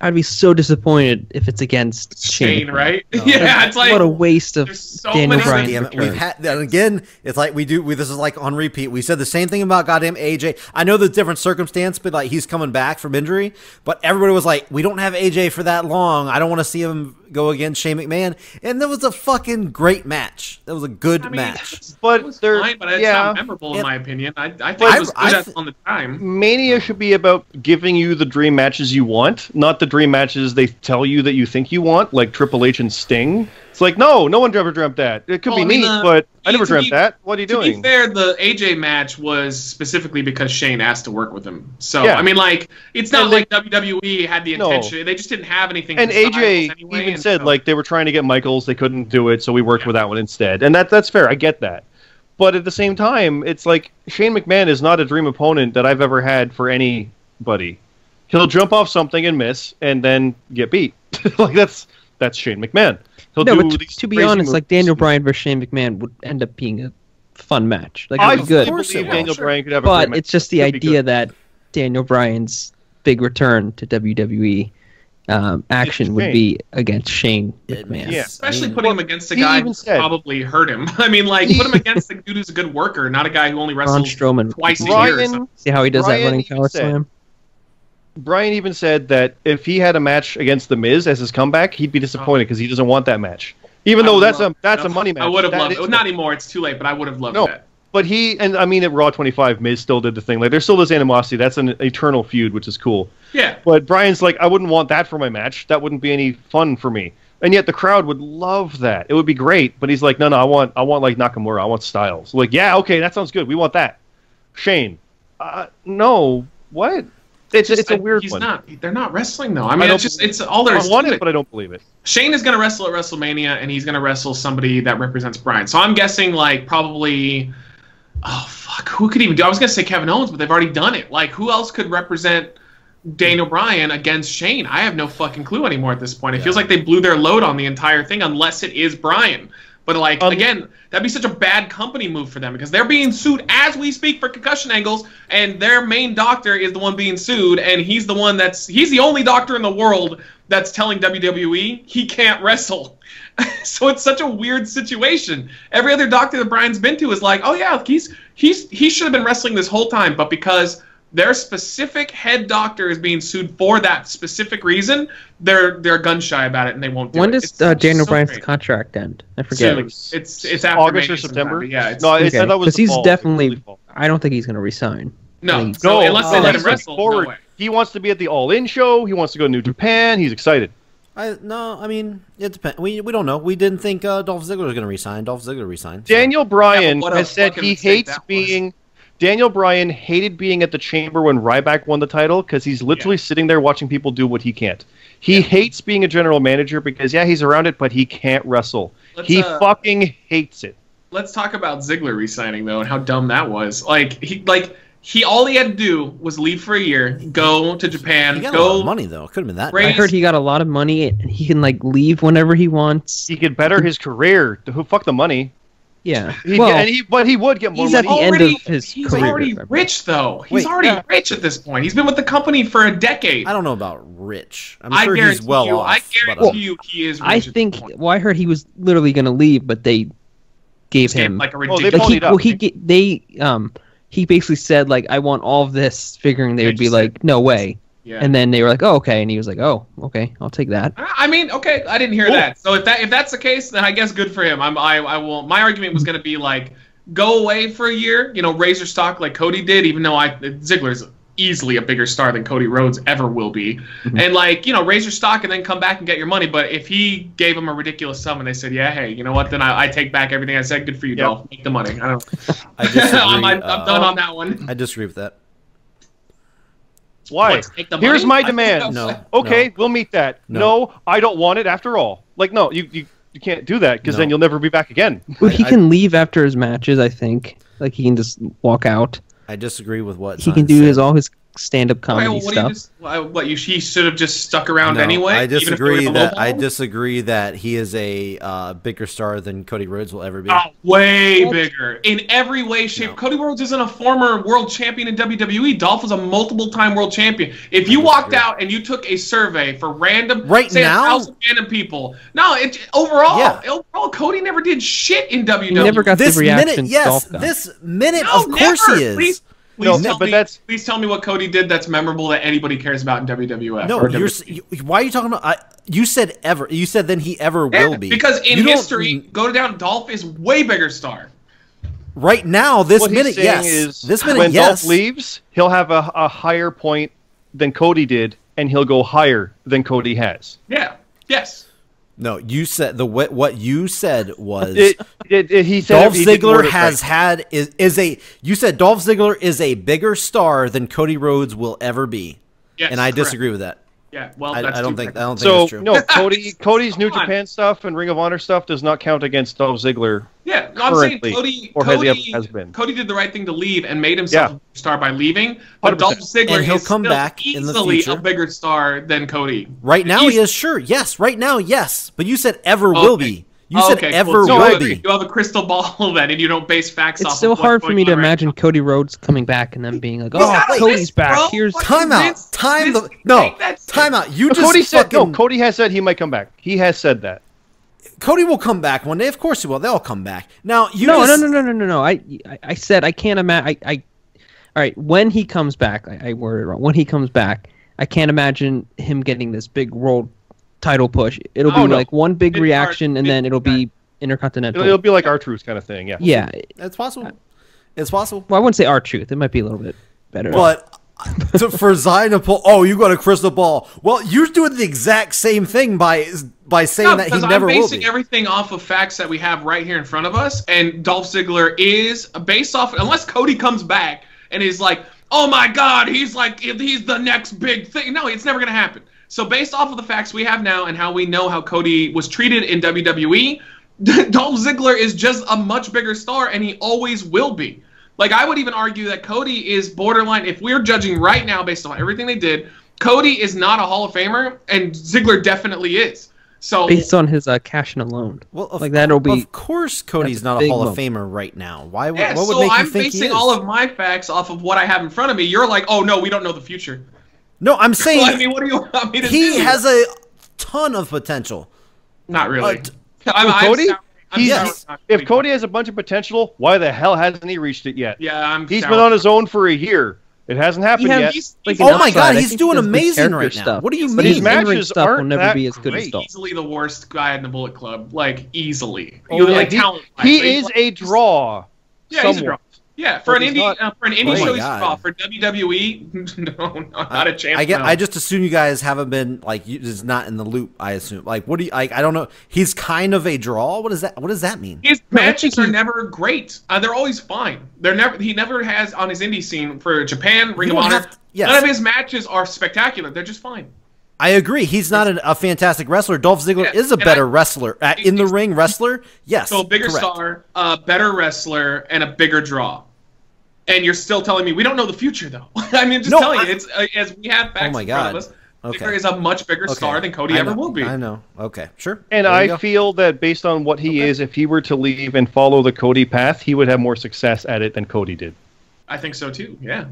I'd be so disappointed if it's against Shane, right? No. Yeah, it's like what a waste of Daniel Bryan. Damn it. We've had, and again, it's like this is like on repeat. We said the same thing about goddamn AJ. I know there's different circumstance, but like he's coming back from injury. But everybody was like, we don't have AJ for that long. I don't want to see him go against Shane McMahon. And that was a fucking great match. That was a good match. But it's not memorable in my opinion. I think it was good on the time. Mania should be about giving you the dream matches you want, not the dream matches they tell you that you think you want, like Triple H and Sting. It's like, no one ever dreamt that. It could be me, but I never dreamt that. What are you doing? To be fair, the AJ match was specifically because Shane asked to work with him. So, I mean, like, it's not like WWE had the intention. No. They just didn't have anything. And AJ even said, like, they were trying to get Michaels. They couldn't do it, so we worked with that one instead. And that's fair. I get that. But at the same time, it's like Shane McMahon is not a dream opponent that I've ever had for anybody. He'll jump off something and miss, and then get beat. Like that's Shane McMahon. But to be honest, like Daniel Bryan versus Shane McMahon would end up being a fun match. Like it would be good. Bryan could have a but it's just the idea that Daniel Bryan's big return to WWE action would be against Shane McMahon. Yeah, especially putting him against a guy who probably hurt him. I mean, like, put him against a dude who's a good worker, not a guy who only wrestles twice a year. See how he does that running power slam? Brian even said that if he had a match against The Miz as his comeback, he'd be disappointed because he doesn't want that match. Even though that's a money match. I would have loved it. Not anymore. It's too late, but I would have loved that. But at Raw 25, Miz still did the thing. Like, there's still this animosity. That's an eternal feud, which is cool. Yeah. But Brian's like, I wouldn't want that for my match. That wouldn't be any fun for me. And yet the crowd would love that. It would be great. But he's like, no, I want like Nakamura. I want Styles. Like, yeah, okay, that sounds good. We want that. Shane. No. What? It's a weird one. They're not wrestling though. I mean, it's all there is. I want it, but I don't believe it. Shane is going to wrestle at WrestleMania, and he's going to wrestle somebody that represents Bryan. So I'm guessing like probably, oh fuck, who could even do? I was going to say Kevin Owens, but they've already done it. Like who else could represent Daniel Bryan against Shane? I have no fucking clue anymore at this point. It feels like they blew their load on the entire thing, unless it is Bryan. But, like, again, that'd be such a bad company move for them because they're being sued as we speak for concussion angles, and their main doctor is the one being sued, and he's the only doctor in the world that's telling WWE he can't wrestle. So it's such a weird situation. Every other doctor that Bryan's been to is like, oh, yeah, he should have been wrestling this whole time, but because their specific head doctor is being sued for that specific reason, they're gun shy about it and they won't do it. When does Daniel Bryan's contract end? I forget. It's after August or September. Yeah, because he's definitely. I don't think he's going to resign. No, unless they let him wrestle. Forward. No way. He wants to be at the All In show. He wants to go to New Japan. He's excited. I mean, it depends. We don't know. We didn't think Dolph Ziggler was going to resign. Dolph Ziggler resigned. Daniel Bryan has said he hates being. Daniel Bryan hated being at the Chamber when Ryback won the title because he's literally sitting there watching people do what he can't. He hates being a general manager because, he's around it, but he can't wrestle. He fucking hates it. Let's talk about Ziggler resigning, though, and how dumb that was. All he had to do was leave for a year, go to Japan. He got a lot of money, though. It could have been that. I heard he got a lot of money, and he can, leave whenever he wants. He could better his career. Fuck the money. Yeah, but he would get more money. He's at the end of his career. He's already rich, though. He's already rich at this point. He's been with the company for a decade. I don't know about rich. I'm sure he's well off. I guarantee you he is rich. I think. Well, I heard he was literally going to leave, but they gave him like a ridiculous. He basically said I want all of this, figuring they would be like, no way. Yeah. And then they were like, "Oh, okay," and he was like, "Oh, okay, I'll take that." I mean, okay, I didn't hear that. So if that's the case, then I guess good for him. I will. My argument was going to be go away for a year, razor stock like Cody did. Even though Ziggler's easily a bigger star than Cody Rhodes ever will be, and razor stock and then come back and get your money. But if he gave him a ridiculous sum and they said, "Yeah, hey, you know what? Then I take back everything I said. Good for you, Dolph. Make the money." I don't. I disagree. I'm done on that one. I disagree with that. Why? Here's my demand. No. Okay, we'll meet that. No, I don't want it after all. No, you can't do that because then you'll never be back again. Well, he can leave after his matches, I think. He can just walk out. I disagree with what he can do. All his stand-up comedy stuff. He should have just stuck around No, anyway. I even if disagree they were that lowballed? disagree that he is a bigger star than Cody Rhodes will ever be. Oh, way bigger in every way, shape. No. Cody Rhodes isn't a former world champion in WWE. Dolph is a multiple-time world champion. If you walked out and you took a survey for random, say 1,000 random people, overall, Cody never did shit in WWE. He never got the reaction. This minute, of course he is. Please tell me what Cody did that's memorable that anybody cares about in WWF. No, why are you talking about? You said ever. You said then he ever will be. Because in history, go down. Dolph is way bigger star. Right now, this minute, yes. When Dolph leaves, he'll have a higher point than Cody did, and he'll go higher than Cody has. Yeah. Yes. No, you said what you said was he said Dolph Ziggler you said Dolph Ziggler is a bigger star than Cody Rhodes will ever be. Yes, and I disagree with that. Yeah, well, I don't think that's true. No, Cody's New Japan stuff and Ring of Honor stuff does not count against Dolph Ziggler. Yeah, no, I'm saying Cody has been. Cody did the right thing to leave and made himself a star by leaving. But 100%. Dolph Ziggler he'll is come still back in the easily future. A bigger star than Cody. Right now he is, sure. Yes, right now, yes. But you said ever will be. You said ever will be. You have a crystal ball then, and you don't base facts off. It's so hard for me to imagine Cody Rhodes coming back and then being like, "Oh, Cody's back." Here's time out. Time out. You just Cody said no. Cody has said he might come back. He has said that. Cody will come back one day. Of course he will. They'll come back. Now No. I said I can't imagine. All right. When he comes back, I worded it wrong. When he comes back, I can't imagine him getting this big world title push. It'll be like one big reaction, and then it'll be Intercontinental. It'll be like R-Truth kind of thing. Yeah. Yeah. It's possible. It's possible. Well, I wouldn't say R-Truth. It might be a little bit better. But for Zion to pull, you got a crystal ball. Well, you're doing the exact same thing by saying that he never will be. I'm basing everything off of facts that we have right here in front of us, and Dolph Ziggler is based off. Unless Cody comes back and is like, "Oh my God, he's the next big thing." No, it's never gonna happen. So based off of the facts we have now and how we know how Cody was treated in WWE, Dolph Ziggler is just a much bigger star, and he always will be. Like, I would even argue that Cody is borderline. If we're judging right now based on everything they did, Cody is not a Hall of Famer, and Ziggler definitely is. So based on his cash-in alone, that'll be. Of course, Cody's not a Hall of Famer right now. Why? What would make you think he is? I'm basing all of my facts off of what I have in front of me. You're like, "Oh no, we don't know the future." No, I'm saying. Well, I mean, what do you want me to do? He has a ton of potential. Not really. Cody? If Cody has a bunch of potential, why the hell hasn't he reached it yet? Yeah, he's been on his own for a year. It hasn't happened yet. Oh my God, he's doing amazing right now. What do you mean? But his matches will never be as good as Dolph. Easily the worst guy in the Bullet Club, like easily. He is a draw. Yeah, he's a draw. Yeah, for an indie show, he's a draw. For WWE, no, not a chance. I just assume you guys haven't been just not in the loop. I assume. What do you? I don't know. He's kind of a draw. What does that mean? His matches are never great. They're always fine. He never has on his indie scene for Japan, Ring of Honor. None of his matches are spectacular. They're just fine. I agree. He's not a fantastic wrestler. Dolph Ziggler is a better wrestler. In the ring wrestler, yes. So a bigger star, a better wrestler, and a bigger draw. And you're still telling me we don't know the future, though. I mean, telling you, it's as we have facts in front of us. Ziggler is a much bigger star than Cody ever will be. I know. Okay, sure. And I feel that based on what he is, if he were to leave and follow the Cody path, he would have more success at it than Cody did. I think so too. Yeah.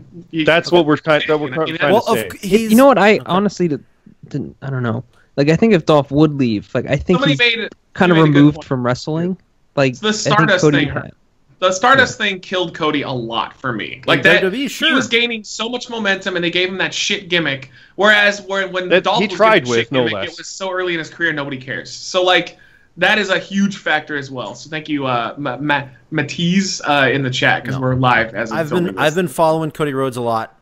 That's what we're trying to say. You know what? I honestly didn't. I don't know. I think if Dolph would leave, I think he's kind of removed from wrestling. It's the Stardust thing. The Stardust thing killed Cody a lot for me. WWE, sure. He was gaining so much momentum, and they gave him that shit gimmick. Whereas when Dolph he tried with, no less. It was so early in his career, nobody cares. So that is a huge factor as well. So thank you, Matisse, in the chat because we're live as I've been following Cody Rhodes a lot.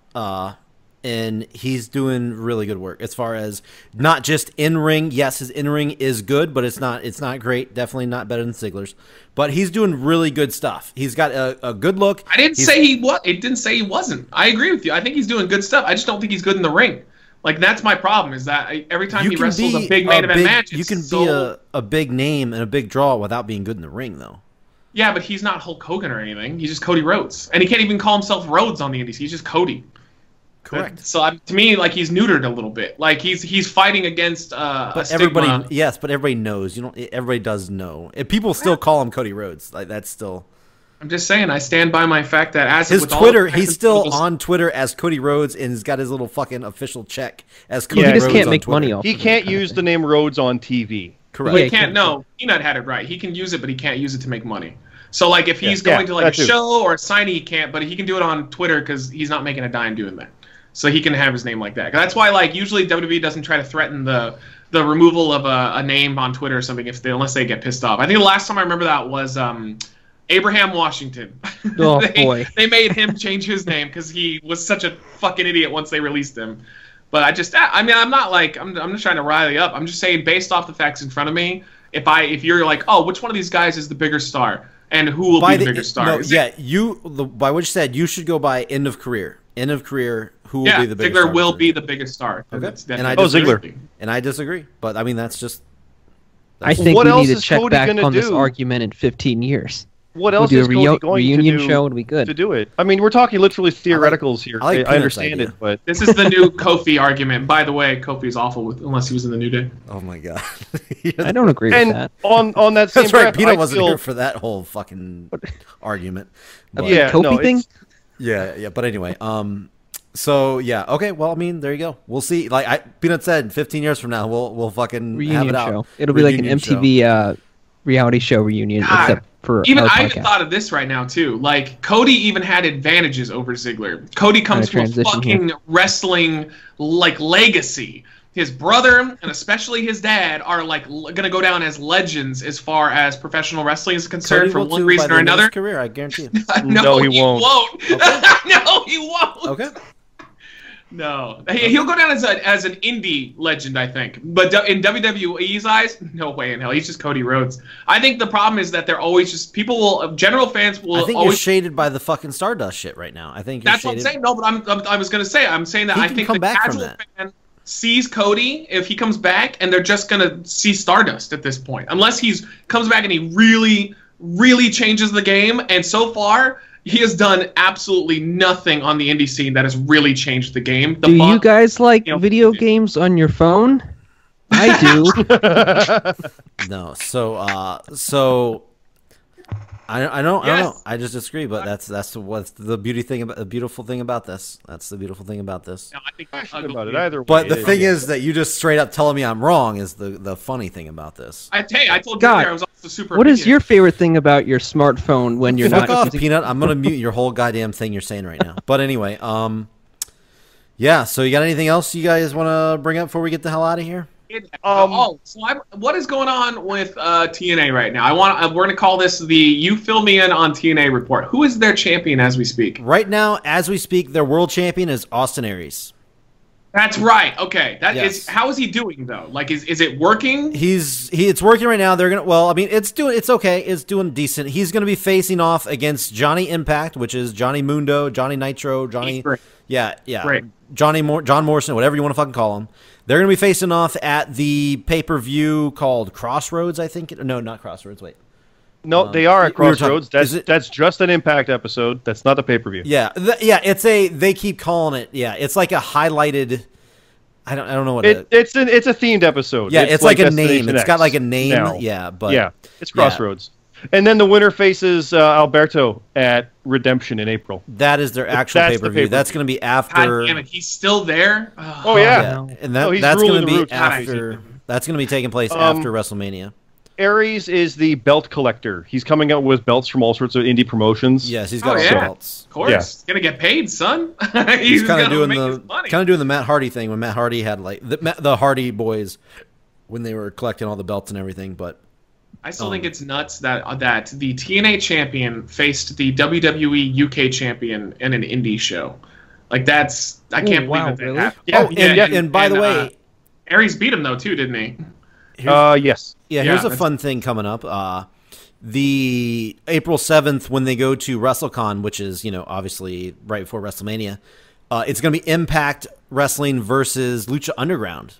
And he's doing really good work as far as not just in ring. Yes, his in ring is good, but it's not great. Definitely not better than Ziggler's. But he's doing really good stuff. He's got a good look. I didn't say he was. It didn't say he wasn't. I agree with you. I think he's doing good stuff. I just don't think he's good in the ring. That's my problem. Is that every time he wrestles a big main event match, you can be a big name and a big draw without being good in the ring, though. Yeah, but he's not Hulk Hogan or anything. He's just Cody Rhodes, and he can't even call himself Rhodes on the Indies. He's just Cody. Correct. So to me, like, he's neutered a little bit. Like he's fighting against a stigma. But everybody knows. Everybody does know. If people still call him Cody Rhodes. Like that's still. I'm just saying, I stand by my fact that as his with Twitter, all he's still on Twitter as Cody Rhodes, and he's got his little fucking official check as Cody He Rhodes. just can't on make Twitter. money off. He can't use the name Rhodes on TV. Correct. But he can't. No, Peanut had it right. He can use it, but he can't use it to make money. So, like, if he's going to like a show or a signing, he can't. But he can do it on Twitter because he's not making a dime doing that. So he can have his name like that. That's why, like, usually WWE doesn't try to threaten the removal of a name on Twitter or something unless they get pissed off. I think the last time I remember that was Abraham Washington. Oh, boy. They made him change his name because he was such a fucking idiot once they released him. But I'm not like, I'm just trying to rile you up. I'm just saying, based off the facts in front of me, if you're like, oh, which one of these guys is the bigger star? And who will be the bigger star? By what you said, you should go by end of career. End of career, who will be the biggest Ziggler star? will be the biggest star. Okay. Ziggler. And I disagree. But, I mean, that's just... I think what we else need to is check Cody back gonna on this do? argument in 15 years. What else we'll is do Cody a going reunion to do show? It'll be good. to do it? I mean, we're talking literally theoreticals here. I like I understand idea. it, but this is the new Kofi argument. By the way, Kofi is awful unless he was in the New Day. Oh, my God. I don't agree with that. on that same That's right. breath, Peanut I wasn't still- here for that whole fucking argument. But, Yeah, Kofi thing? Yeah. But anyway, so yeah, okay. Well, I mean, there you go. We'll see. Like Peanut said, 15 years from now, we'll fucking Reunion have it out. show. It'll be like an MTV reality show reunion, God. except for Even our I podcast. even thought of this right now too. Like Cody even had advantages over Ziggler. Cody comes from a transition fucking wrestling like legacy. His brother and especially his dad are like gonna go down as legends as far as professional wrestling is concerned Cody for will one too reason by or the end of another. his career, I guarantee you. No, he won't. Okay. No, he won't. Okay. No, he'll go down as an indie legend, I think. But in WWE's eyes, no way in hell. He's just Cody Rhodes. I think the problem is that they're always just general fans will. I think always, you're shaded by the fucking Stardust shit right now. I think you're that's what I'm shaded. saying. No, but I was gonna say. I'm saying that He I can think come the back from casual that. fan sees Cody if he comes back, and they're just gonna see Stardust at this point, unless he's comes back and he really, really changes the game. And so far, he has done absolutely nothing on the indie scene that has really changed the game. Do you guys like video games on your phone? I do. No, so I don't know. I just disagree, but that's what's the beautiful thing about this. That's the beautiful thing about this. No, I think about it either way. But the thing is that you just straight up telling me I'm wrong is the funny thing about this. I told God, you there I was also super. What is opinionated. your favorite thing about your smartphone when you're Fuck not off, using? Peanut. I'm gonna mute your whole goddamn thing you're saying right now. But anyway, yeah. So you got anything else you guys want to bring up before we get the hell out of here? What is going on with TNA right now? We're gonna call this the "You Fill Me In on TNA" report. Who is their champion as we speak? Right now, as we speak, their world champion is Austin Aries. That's right. Okay, Yes. how is he doing though? Like, is it working? It's working right now. They're gonna. Well, I mean, it's okay. It's doing decent. He's gonna be facing off against Johnny Impact, which is Johnny Mundo, Johnny Nitro, Johnny. Great. Yeah. Great. John Morrison, whatever you want to fucking call him. They're going to be facing off at the pay-per-view called Crossroads, I think. No, not Crossroads. Wait. No, they are at we were Crossroads. talking- That's just an Impact episode. That's not the pay-per-view. Yeah. They keep calling it. Yeah. It's like a highlighted. I don't know what It's a themed episode. Yeah. It's like a name. Destination It's X got like a name. now. Yeah. But yeah, it's Crossroads. And then the winner faces Alberto at Redemption in April. that is their actual That's the pay-per-view. pay-per-view. That's going to be after. God damn it, he's still there. Oh yeah. And he's that's ruling going to the be roots. after. That's going to be taking place after WrestleMania. Aries is the belt collector. He's coming out with belts from all sorts of indie promotions. Yes, he's got all the yeah. belts. Of course, Yeah. he's gonna get paid, son. He's kind of gonna doing make his money. the Matt Hardy thing when Matt Hardy had like the Hardy boys when they were collecting all the belts and everything. But I still think it's nuts that the TNA champion faced the WWE UK champion in an indie show. Like I can't wow, believe that really? happened. and by the way, Aries beat him though too, didn't he? Yes. yeah, here's a fun thing coming up. The April 7th when they go to WrestleCon, which is obviously right before WrestleMania, it's going to be Impact Wrestling versus Lucha Underground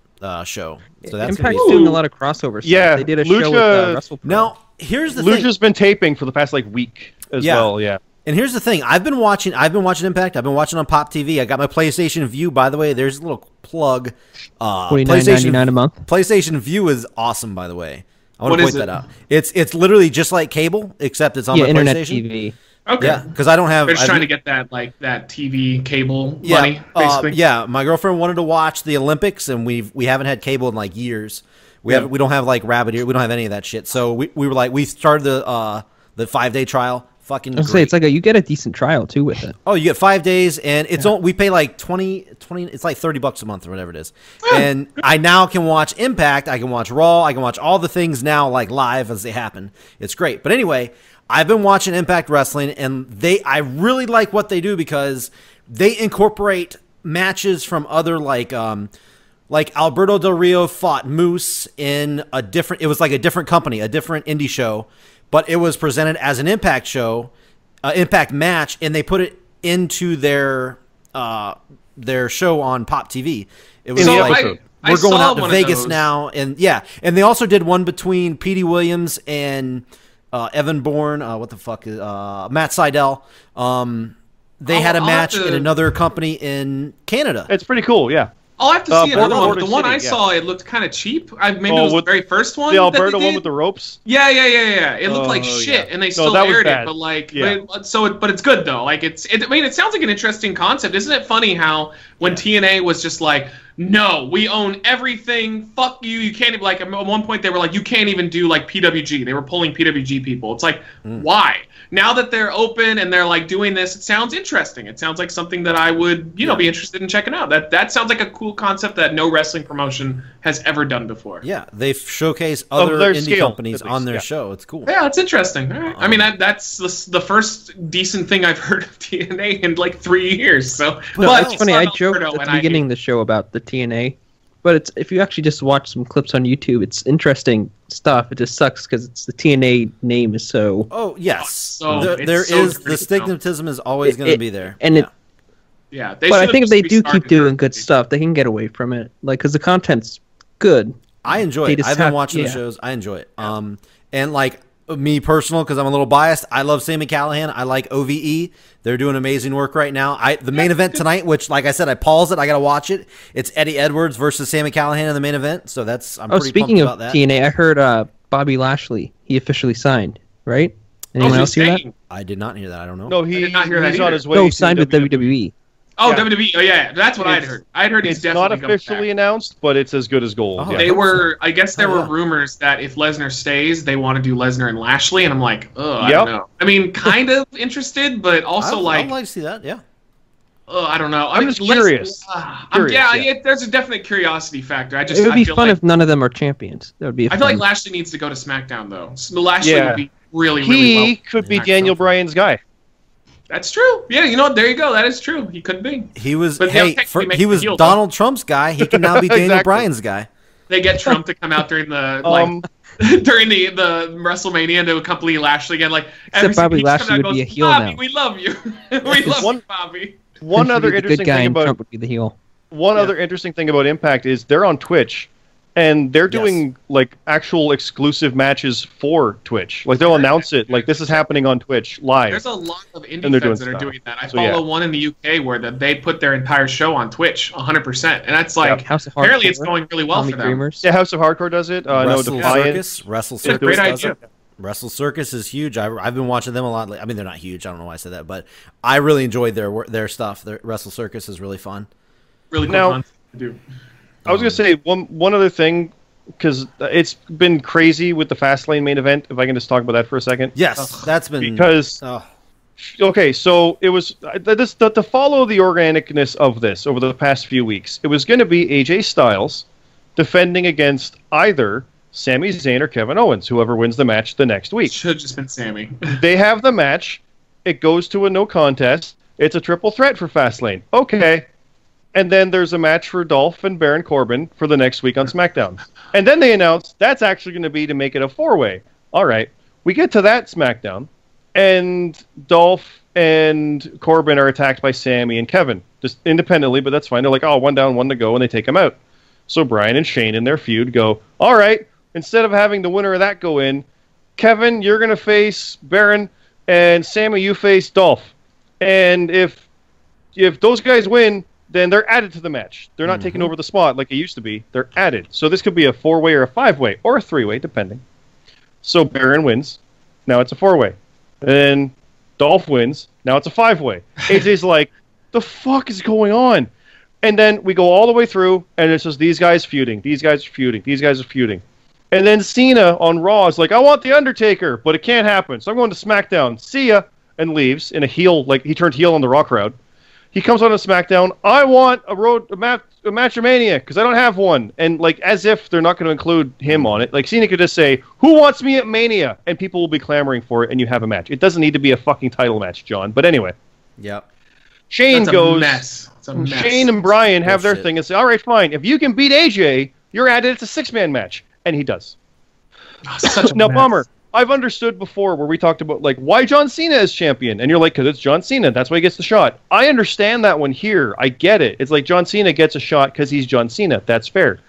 show. So that's gonna Impact's be doing a lot of crossover stuff. Yeah, They did a Lucha- show with WrestlePro. Now here's the thing. Lucha's been taping for the past week as well. Yeah. And here's the thing: I've been watching Impact. I've been watching on Pop TV. I got my PlayStation View. By the way, there's a little plug. $49.99 a month. PlayStation View is awesome. By the way, I want to What point is that out. It's literally just like cable, except it's on my internet PlayStation. TV. Okay. Yeah, because I don't have. They're just trying to get that TV cable Yeah, money, basically. yeah. My girlfriend wanted to watch the Olympics, and we haven't had cable in like years. We don't have like Rabbit Ear. We don't have any of that shit. So we were like, we started the 5-day trial. Fucking I was say it's like you get a decent trial too with it. Oh, you get 5 days, and it's we pay like 20. It's like $30 a month or whatever it is. And I now can watch Impact. I can watch Raw. I can watch all the things now like live as they happen. It's great. But anyway, I've been watching Impact Wrestling, and I really like what they do because they incorporate matches from other like Alberto Del Rio fought Moose in a different. It was like a different company, a different indie show. But it was presented as an Impact show, Impact match, and they put it into their show on Pop TV. It was like we're going out to Vegas now, and they also did one between Petey Williams and Evan Bourne. What the fuck is Matt Sydal? They had a match in another company in Canada. It's pretty cool, yeah. I'll have to see another one. But the one I saw, it looked kind of cheap. Maybe it was the very first one. The Alberta one with the ropes. Yeah. It looked like shit, and they still aired it. But like, but it's good though. Like it sounds like an interesting concept. Isn't it funny how when TNA was just like, no, we own everything. Fuck you. You can't even, like, at one point they were like, you can't even do like PWG. They were pulling PWG people. It's like, why? Now that they're open and they're like doing this, it sounds interesting. It sounds like something that I would, be interested in checking out. That sounds like a cool concept that no wrestling promotion has ever done before. Yeah, they showcase other indie companies on their show. It's cool. Yeah, it's interesting. All right. I mean, that's the first decent thing I've heard of TNA in like 3 years. So, but it's funny. I joked at the beginning of the show about the TNA, but if you actually just watch some clips on YouTube, it's interesting stuff. It just sucks because the TNA name is so. Oh yes, the stigmatism is always going to be there, and but I think if they do keep doing good stuff, they can get away from it. Like, because the content's good. I enjoy it. I've been watching the shows. I enjoy it. And like me personal, because I'm a little biased, I love Sami Callihan. I like OVE. They're doing amazing work right now. The main event tonight, which, like I said, I paused it. I got to watch it. It's Eddie Edwards versus Sami Callihan in the main event. So I'm pretty pumped about that. TNA, I heard Bobby Lashley, he officially signed, right? Anyone else hear that? I did not hear that. I don't know. No, I did not hear that he's on his way. No, signed with WWE. Oh, WWE. Oh, yeah. That's what I'd heard. I'd heard he's definitely not officially announced, but it's as good as gold. Oh, yeah. I guess there were rumors that if Lesnar stays, they want to do Lesnar and Lashley, and I'm like, I don't know. I mean, kind of interested, but also I'd like to see that, yeah. I don't know. I'm just curious. There's a definite curiosity factor. It would be fun if none of them are champions. That would be. I feel like Lashley needs to go to SmackDown, though. Lashley would be really well. He could be Daniel Bryan's guy. That's true. Yeah, you know what? There you go. That is true. He could be. He was. He was Donald Trump's guy. He can now be Daniel Bryan's guy. They get Trump to come out during the during the WrestleMania to accompany Lashley again. Like, except Bobby Lashley would be a heel Bobby, now. We love you. We love you, Bobby. One other interesting thing about Trump would be the heel. One other interesting thing about Impact is they're on Twitch. And they're doing like actual exclusive matches for Twitch. Like they'll announce it, like this is happening on Twitch live. There's a lot of indie fans that are doing that. I follow one in the UK where they put their entire show on Twitch, 100%, and that's like apparently it's going really well for them. Yeah, House of Hardcore does it. Wrestle Circus great does idea. it. Wrestle Circus is huge. I've been watching them a lot. I mean, they're not huge. I don't know why I said that, but I really enjoyed their stuff. Their Wrestle Circus is really fun. Really cool content to do. I was gonna say one other thing, because it's been crazy with the Fastlane main event. If I can just talk about that for a second. Yes, that's been because. Okay, so it was to follow the organicness of this over the past few weeks. It was going to be AJ Styles defending against either Sami Zayn or Kevin Owens, whoever wins the match the next week. Should have just been Sami. They have the match. It goes to a no contest. It's a triple threat for Fastlane. Okay. And then there's a match for Dolph and Baron Corbin for the next week on SmackDown. And then they announced that's actually going to be to make it a four-way. All right. We get to that SmackDown, and Dolph and Corbin are attacked by Sami and Kevin, just independently, but that's fine. They're like, oh, 1 down, 1 to go, and they take them out. So Bryan and Shane in their feud go, all right, instead of having the winner of that go in, Kevin, you're going to face Baron. and Sammy, you face Dolph. And if those guys win, then they're added to the match. They're not taking over the spot like it used to be. They're added. So this could be a 4-way or a 5-way or a 3-way, depending. So Baron wins. Now it's a 4-way. Then Dolph wins. Now it's a 5-way. AJ's like, the fuck is going on? And then we go all the way through, and it's just these guys feuding. These guys are feuding. These guys are feuding. And then Cena on Raw is like, I want The Undertaker, but it can't happen. So I'm going to SmackDown. See ya. And leaves in a heel, like he turned heel on the Raw crowd. He comes on to SmackDown. I want a Matchamania because I don't have one. And like as if they're not going to include him on it. Like Cena could just say, who wants me at Mania? And people will be clamoring for it and you have a match. It doesn't need to be a fucking title match, John. But anyway. Yep. Shane goes. Mess. It's a mess. Shane and Bryan have their Bullshit. thing and say, all right, fine. If you can beat AJ, you're added. It's a 6-man match. And he does. Oh, such a Now, mess. bummer. I've understood before where we talked about, like, why John Cena is champion. And you're like, because it's John Cena. That's why he gets the shot. I understand that one here. I get it. It's like John Cena gets a shot because he's John Cena. That's fair.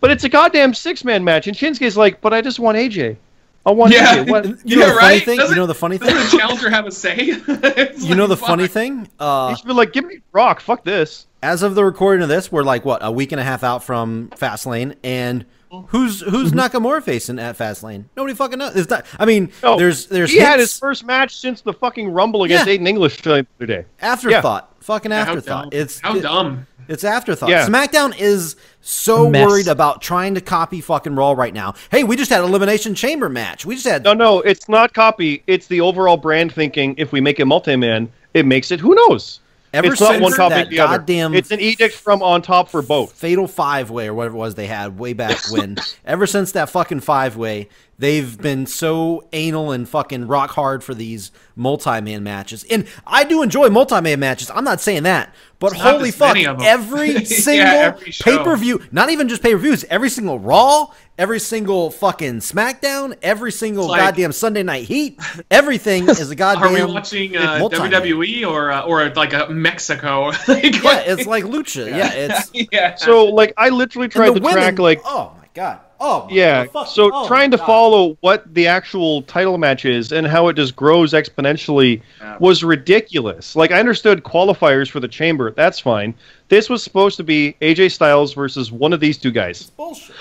But it's a goddamn 6-man match. And Shinsuke's like, but I just want AJ. I want AJ. What? You know the funny right? thing? Doesn't- You know the funny thing? Doesn't the challenger have a say? It's You know like, the funny fuck. thing? He should be like, give me Rock. Fuck this. As of the recording of this, we're like, what, a week and a half out from Fastlane, and who's Nakamura facing at Fastlane? Nobody fucking knows. It's not, I mean, No, there's he had his hints, first match since the fucking Rumble against Yeah. Aiden English the other day. afterthought. Fucking How afterthought. dumb. How dumb. It's afterthought. Yeah. SmackDown is so A mess. worried about trying to copy fucking Raw right now. Hey, we just had an Elimination Chamber match. We just had... No, it's not copy. It's the overall brand thinking. If we make it multi-man, it makes it. Who knows? Ever It's not since one copying that the other. goddamn It's an edict from on top for both. Fatal 5-way or whatever it was they had way back when. Ever since that fucking 5-way, they've been so anal and fucking rock hard for these multi-man matches. And I do enjoy multi-man matches. I'm not saying that. But There's not holy this fuck, many of 'em. every Yeah, single every show. pay-per-view, not even just pay-per-views, every single Raw, every single fucking SmackDown, every single It's like- goddamn Sunday Night Heat, everything is a goddamn Are we watching multi-man. WWE or like a Mexico? Like, Yeah, it's like Lucha. Yeah, it's... yeah. So, like, I literally and tried the to track, like, oh my god. Oh, my yeah. fuck. So Oh, trying my to God. follow what the actual title match is and how it just grows exponentially was ridiculous. Like, I understood qualifiers for the Chamber. That's fine. This was supposed to be AJ Styles versus one of these two guys. Bullshit.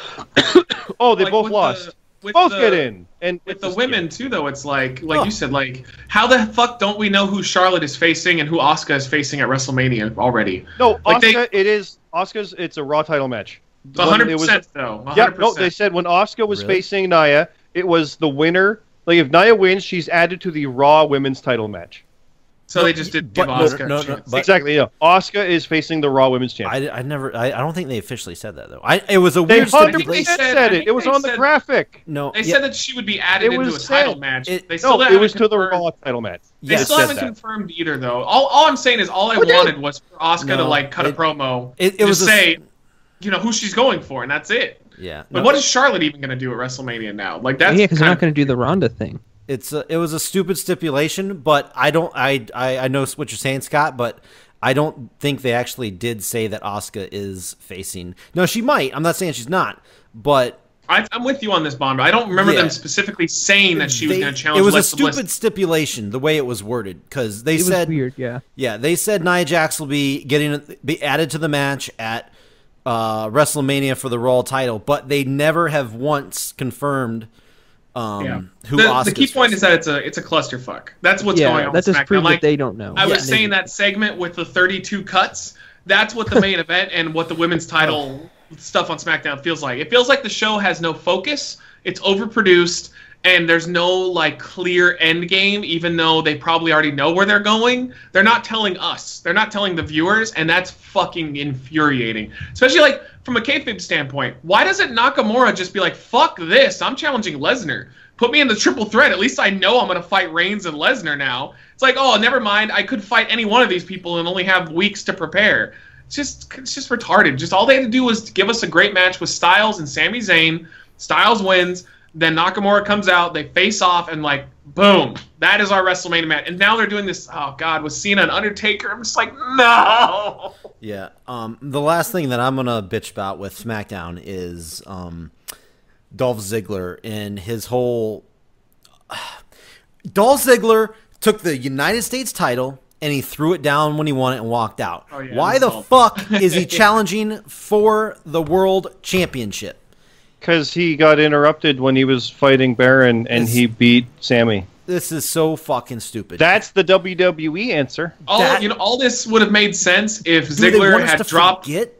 Oh, they Like, both with lost. with Both the- get in. And With it's the just- women too, though, it's like Oh. you said, like how the fuck don't we know who Charlotte is facing and who Asuka is facing at WrestleMania already? No, Like, they- Asuka, it is Asuka's. It's a Raw title match. It's 100% though. 100%. Yeah, no, they said when Asuka was Really? facing Nia, it was the winner. Like if Nia wins, she's added to the Raw Women's title match. So they just did give but- Asuka. no, a no, chance. but- Exactly. Yeah, Asuka is facing the Raw Women's Champion. I don't think they officially said that though. It was a They weird 100% stipulation. said- said I it. think It was they on the said- graphic. No, They yeah, said that she would be added It into a was title said- match. it- They still No, it haven't was to the confirmed- Raw title match. They Yes, still said haven't that. confirmed either, though. All I'm saying is all I wanted was for Asuka to No, like cut a it- promo, it just was a- say, who she's going for, and that's it. yeah. But No, what is Charlotte even going to do at WrestleMania now? Like that's Yeah, because they're kind not going to do the Ronda thing. it was a stupid stipulation, but I know what you're saying, Scott, but I don't think they actually did say that Asuka is facing. No, she might. I'm not saying she's not, but I'm with you on this, Bond. But I don't remember Yeah. them specifically saying that she was going to challenge. It was a Alexa Bliss. stupid stipulation the way it was worded because they It was said weird, yeah. Yeah, they said Nia Jax will be added to the match at WrestleMania for the Raw title, but they never have once confirmed who The Asuka's key point facing. is that it's a clusterfuck. That's what's going Yeah, on. that with just SmackDown. proves Like, that they don't know. I was Yeah. saying that segment with the 32 cuts. That's what the main event and what the women's title stuff on SmackDown feels like. It feels like the show has no focus. It's overproduced, and there's no like clear end game. Even though they probably already know where they're going, they're not telling us. They're not telling the viewers, and that's fucking infuriating. Especially like from a kayfabe standpoint. Why doesn't Nakamura just be like, "Fuck this! I'm challenging Lesnar. Put me in the triple threat. At least I know I'm gonna fight Reigns and Lesnar now." It's like, oh, never mind. I could fight any one of these people and only have weeks to prepare. It's just retarded. Just all they had to do was give us a great match with Styles and Sami Zayn. Styles wins. Then Nakamura comes out. They face off and like, boom, that is our WrestleMania match. And now they're doing this. Oh God, with Cena and Undertaker. I'm just like, no. Yeah. The last thing that I'm gonna bitch about with SmackDown is Dolph Ziggler and his whole Dolph Ziggler took the United States title and he threw it down when he won it and walked out. Oh, yeah, Why the fuck is he challenging for the world championship? Because he got interrupted when he was fighting Baron and he beat Sammy. This is so fucking stupid. That's the WWE answer. All this would have made sense if Do they Ziggler want us had to dropped. forget?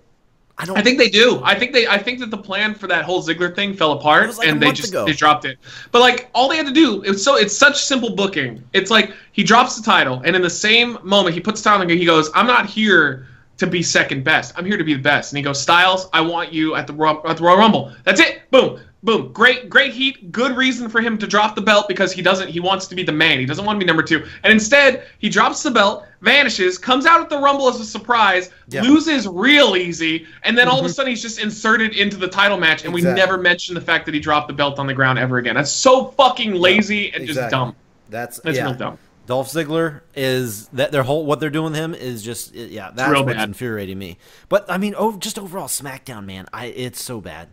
I think they do. I think that the plan for that whole Ziggler thing fell apart, It was like and a month ago. they dropped it. But like all they had to do, it's such simple booking. It's like he drops the title, and in the same moment he puts the title on, he goes, "I'm not here to be second best. I'm here to be the best." And he goes, "Styles, I want you at the Royal Rumble." That's it. Boom. Boom. Great heat. Good reason for him to drop the belt because he wants to be the man. He doesn't want to be number 2. And instead, he drops the belt, vanishes, comes out at the Rumble as a surprise, loses real easy, and then all of a sudden he's just inserted into the title match, and we never mention the fact that he dropped the belt on the ground ever again. That's so fucking lazy and just dumb. That's real dumb. Dolph Ziggler is that what they're doing with him is just that's real what's bad. infuriating me. But I mean, just overall SmackDown, man, it's so bad.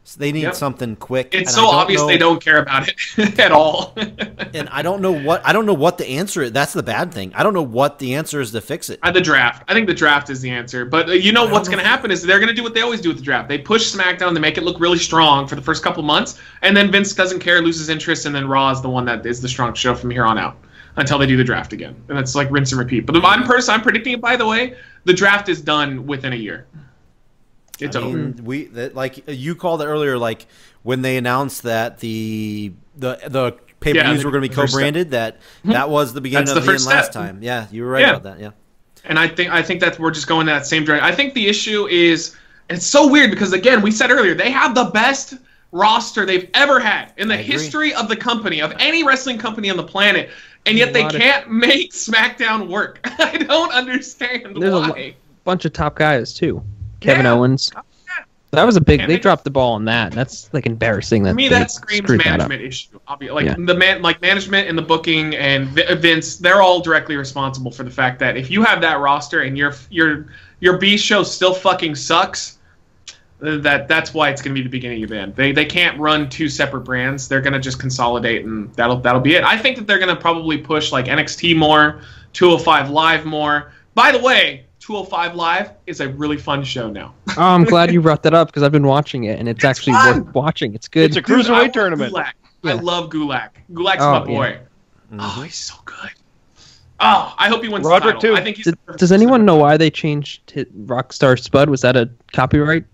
So they need something quick. It's so obvious they don't care about it at all. And I don't know what the answer is. That's the bad thing. I don't know what the answer is to fix it. The draft. I think the draft is the answer. But what's going to happen is they're going to do what they always do with the draft. They push SmackDown to make it look really strong for the first couple months, and then Vince doesn't care, loses interest, and then Raw is the one that is the strong show from here on out until they do the draft again. And it's like rinse and repeat. But I'm predicting it, by the way, the draft is done within a year. It's over. Like you called it earlier, like when they announced that the pay-per-views were going to be co-branded. That was the beginning of the end last time. Yeah, you were right about that. Yeah, and I think that we're just going that same direction. I think the issue is, and it's so weird because again, we said earlier they have the best roster they've ever had in the history of the company, of any wrestling company on the planet, and yet they can't make SmackDown work. I don't understand why. A bunch of top guys too. Kevin Owens. That was a big. They dropped the ball on that. That's like embarrassing. To me, that screams management issue. Like management and the booking and Vince, they're all directly responsible for the fact that if you have that roster and your B show still fucking sucks, that's why it's going to be the beginning of the end. They can't run 2 separate brands. They're going to just consolidate, and that'll be it. I think that they're going to probably push like NXT more, 205 Live more. By the way, 205 Live is a really fun show now. Oh, I'm glad you brought that up because I've been watching it and it's actually worth watching. It's good. It's a cruiserweight tournament. Gulak. I love Gulak. Gulak's my boy. Yeah. Oh, he's so good. Oh, I hope he wins Roderick the title. too. I think he's Does anyone know why they changed Rockstar Spud? Was that a copyright?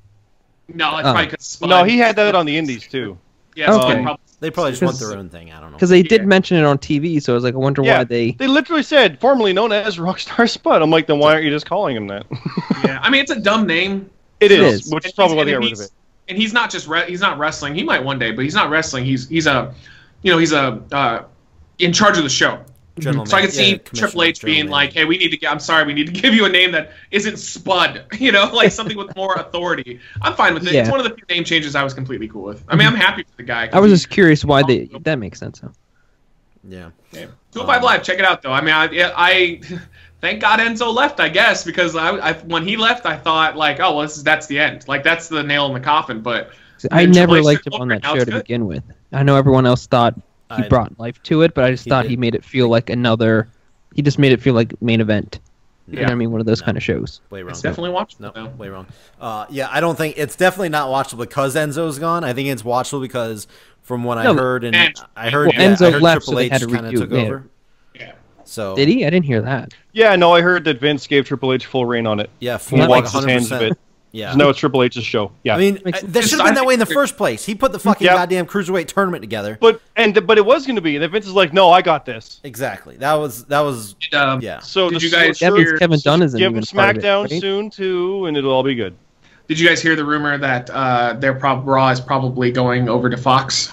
No, it's probably because Spud. No, he had that on the Indies too. Yeah, okay. They probably just want their own thing. I don't know. Because they did mention it on TV, so I was like, I wonder why they... They literally said, formerly known as Rockstar Spud. I'm like, then why aren't you just calling him that? Yeah, I mean, it's a dumb name. It is, which is probably why they got rid of it. And he's not just he's not wrestling. He might one day, but he's not wrestling. He's in charge of the show. So I could see Triple H being like, "Hey, we need to give you a name that isn't Spud, like something with more authority." I'm fine with it. Yeah. It's one of the few name changes I was completely cool with. I mean, I'm happy for the guy. I was just curious why that makes sense. Huh? Yeah. 205 Live, check it out though. I mean, I thank God Enzo left, I guess, because when he left, I thought like, oh well, that's the end. Like that's the nail in the coffin. But I never liked him on that show to begin with. I know everyone else thought he brought life to it, but I just thought he made it feel like he just made it feel like main event. You know what I mean? One of those kind of shows. Way wrong. It's definitely watchable. No, way wrong. I don't think it's definitely not watchable because Enzo's gone. I think it's watchable because from what I heard, Enzo left, Triple so they H had to kind of redo took it. over. Yeah. So did he? I didn't hear that. Yeah, no, I heard that Vince gave Triple H full reign on it. Yeah, he washed his hands of it. Yeah. No, it's Triple H's show. Yeah. I mean, that should have been that way in the first place. He put the fucking goddamn cruiserweight tournament together. But it was going to be. And then Vince is like, no, I got this. Exactly. That was. Yeah. So did you guys that means Kevin Dunn isn't give even SmackDown part of it, right? soon too, and it'll all be good. Did you guys hear the rumor that Raw is probably going over to Fox?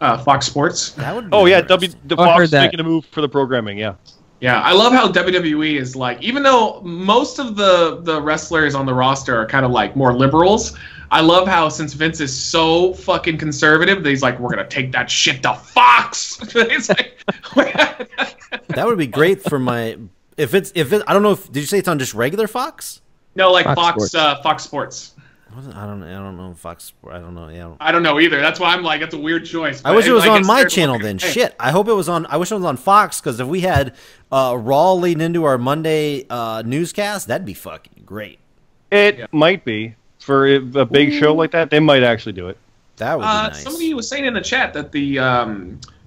Fox Sports. That would be Fox is making a move for the programming. Yeah. Yeah, I love how WWE is like, even though most of the wrestlers on the roster are kind of like more liberals, I love how since Vince is so fucking conservative, he's like, we're going to take that shit to Fox. It's like, that would be great for my, if it, I don't know if, did you say it's on just regular Fox? No, like Fox Fox Sports. I don't know Fox. I don't know. Yeah. I don't know either. That's why I'm like, that's a weird choice. I wish it was on my channel then. then. Shit. I hope it was on. I wish it was on Fox because if we had Raw leading into our Monday newscast, that'd be fucking great. It might be for a big show like that. They might actually do it. That would be nice. Somebody was saying in the chat that the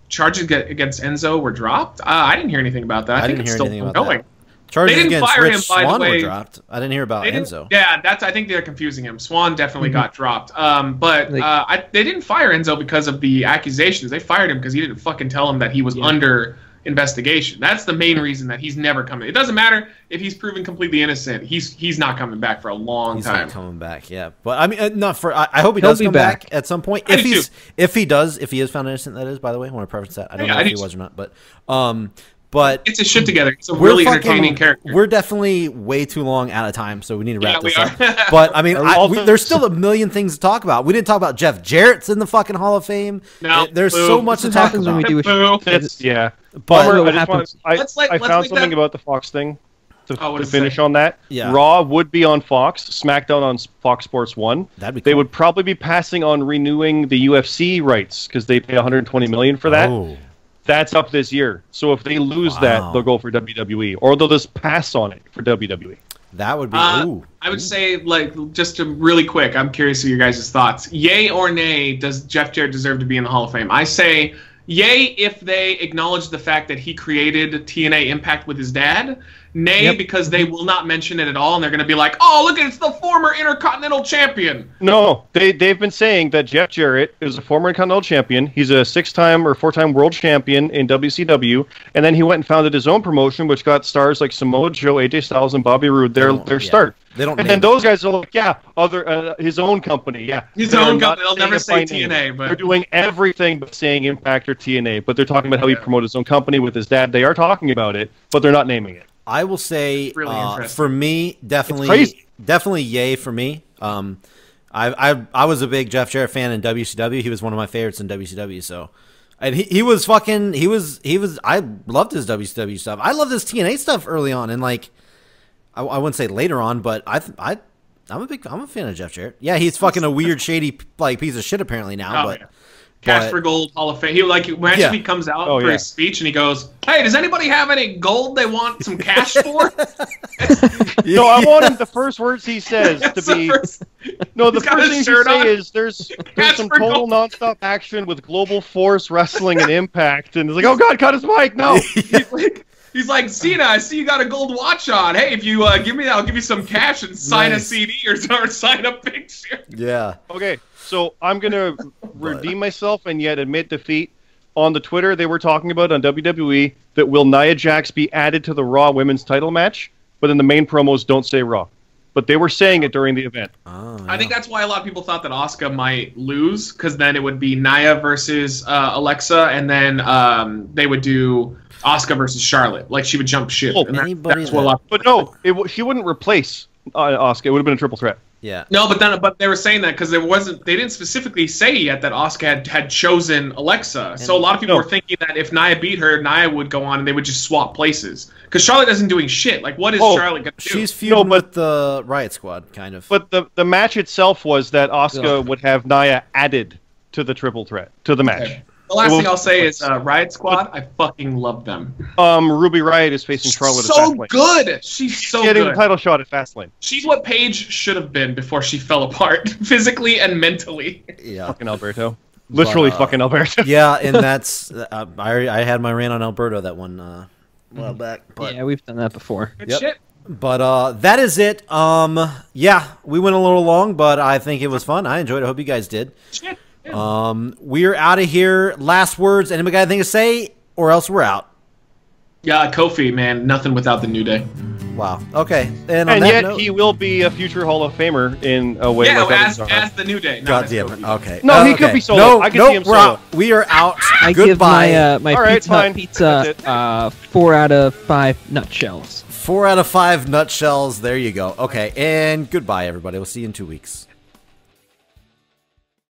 charges against Enzo were dropped. I didn't hear anything about that. I think it's still going. Charges they didn't against fire Rich him, by Swann the way. were dropped. I didn't hear about Enzo. Yeah, I think they're confusing him. Swann definitely got dropped. But they didn't fire Enzo because of the accusations. They fired him because he didn't fucking tell him that he was under investigation. That's the main reason that he's never coming. It doesn't matter if he's proven completely innocent. He's not coming back for a long time. He's not coming back. Yeah, but I mean, not for. I hope he does come back at some point. If he is found innocent, that is. By the way, I want to preface that. I don't know if he was or not, but it's a shit together. It's a really entertaining character. We're definitely way too long out of time, so we need to wrap this up. Are. But I mean, there's still a million things to talk about. We didn't talk about Jeff Jarrett's in the fucking Hall of Fame. No, there's so much to talk about. When we do But I found something about the Fox thing to finish on that. Yeah. Raw would be on Fox, SmackDown on Fox Sports 1. That'd be cool. They would probably be passing on renewing the UFC rights because they pay $120 million for that. Oh. That's up this year. So if they lose that, they'll go for WWE, or they'll just pass on it for WWE. That would be. I would say, just to really quick, I'm curious of your guys' thoughts. Yay or nay, does Jeff Jarrett deserve to be in the Hall of Fame? I say yay if they acknowledge the fact that he created TNA Impact with his dad. Nay, because they will not mention it at all, and they're going to be like, oh, look, it's the former Intercontinental Champion. No, they've been saying that Jeff Jarrett is a former Intercontinental Champion. He's a 6-time or 4-time World Champion in WCW, and then he went and founded his own promotion, which got stars like Samoa Joe, AJ Styles, and Bobby Roode their start. They don't. And then those guys are like, his own company, his own company. They'll never say TNA, but they're doing everything but saying Impact or TNA. But they're talking about how he promoted his own company with his dad. They are talking about it, but they're not naming it. I will say, for me, definitely yay for me. I was a big Jeff Jarrett fan in WCW. He was one of my favorites in WCW. So, and he was fucking. He was. I loved his WCW stuff. I loved his TNA stuff early on, and I wouldn't say later on, but I'm a fan of Jeff Jarrett. Yeah, he's fucking a weird, shady piece of shit apparently now, but. Cash for Gold Hall of Fame. He comes out for his speech and he goes, "Hey, does anybody have any gold they want some cash for?" No, I want him. The first words he says to be. The first thing he say is, "There's some total nonstop action with Global Force Wrestling and Impact," and he's like, "Oh God, cut his mic!" No. He's like, Cena, I see you got a gold watch on. Hey, if you give me that, I'll give you some cash and sign a CD or sign a picture. Yeah. Okay, so I'm going to redeem myself and yet admit defeat. On the Twitter, they were talking about on WWE that will Nia Jax be added to the Raw Women's title match, but in the main promos don't say Raw. But they were saying it during the event. Oh, yeah. I think that's why a lot of people thought that Asuka might lose, because then it would be Nia versus Alexa, and then they would do Asuka versus Charlotte. She would jump ship. But no, she wouldn't replace Asuka. It would have been a triple threat. Yeah. No, but they were saying that because they didn't specifically say yet that Asuka had chosen Alexa. So a lot of people were thinking that if Nia beat her, Nia would go on and they would just swap places. Because Charlotte isn't doing shit. What is Charlotte going to do? She's feuding with the Riot Squad, kind of. But the match itself was that Asuka would have Nia added to the triple threat, to the match. Okay. The last thing I'll say is Riot Squad. I fucking love them. Ruby Riott is facing Charlotte at Fastlane. Good. She's so getting good. the title shot at Fastlane. She's what Paige should have been before she fell apart, physically and mentally. Yeah. Fucking Alberto. Literally fucking Alberto. Yeah, and that's I had my rant on Alberto that one a while back. But yeah, we've done that before. Good shit. But that is it. Yeah, we went a little long, but I think it was fun. I enjoyed it. I hope you guys did. Shit. We're out of here. Last words. Anybody got anything to say, or else we're out? Yeah, Kofi, man, nothing without the New Day. Wow. Okay. And yet he will be a future Hall of Famer in a way. Yeah, as the New Day. God damn it. Okay. No, he could be solo. I could see him solo. We are out. I Goodbye. give my pizza 4 out of 5 nutshells. 4 out of 5 nutshells. There you go. Okay. And goodbye, everybody. We'll see you in 2 weeks.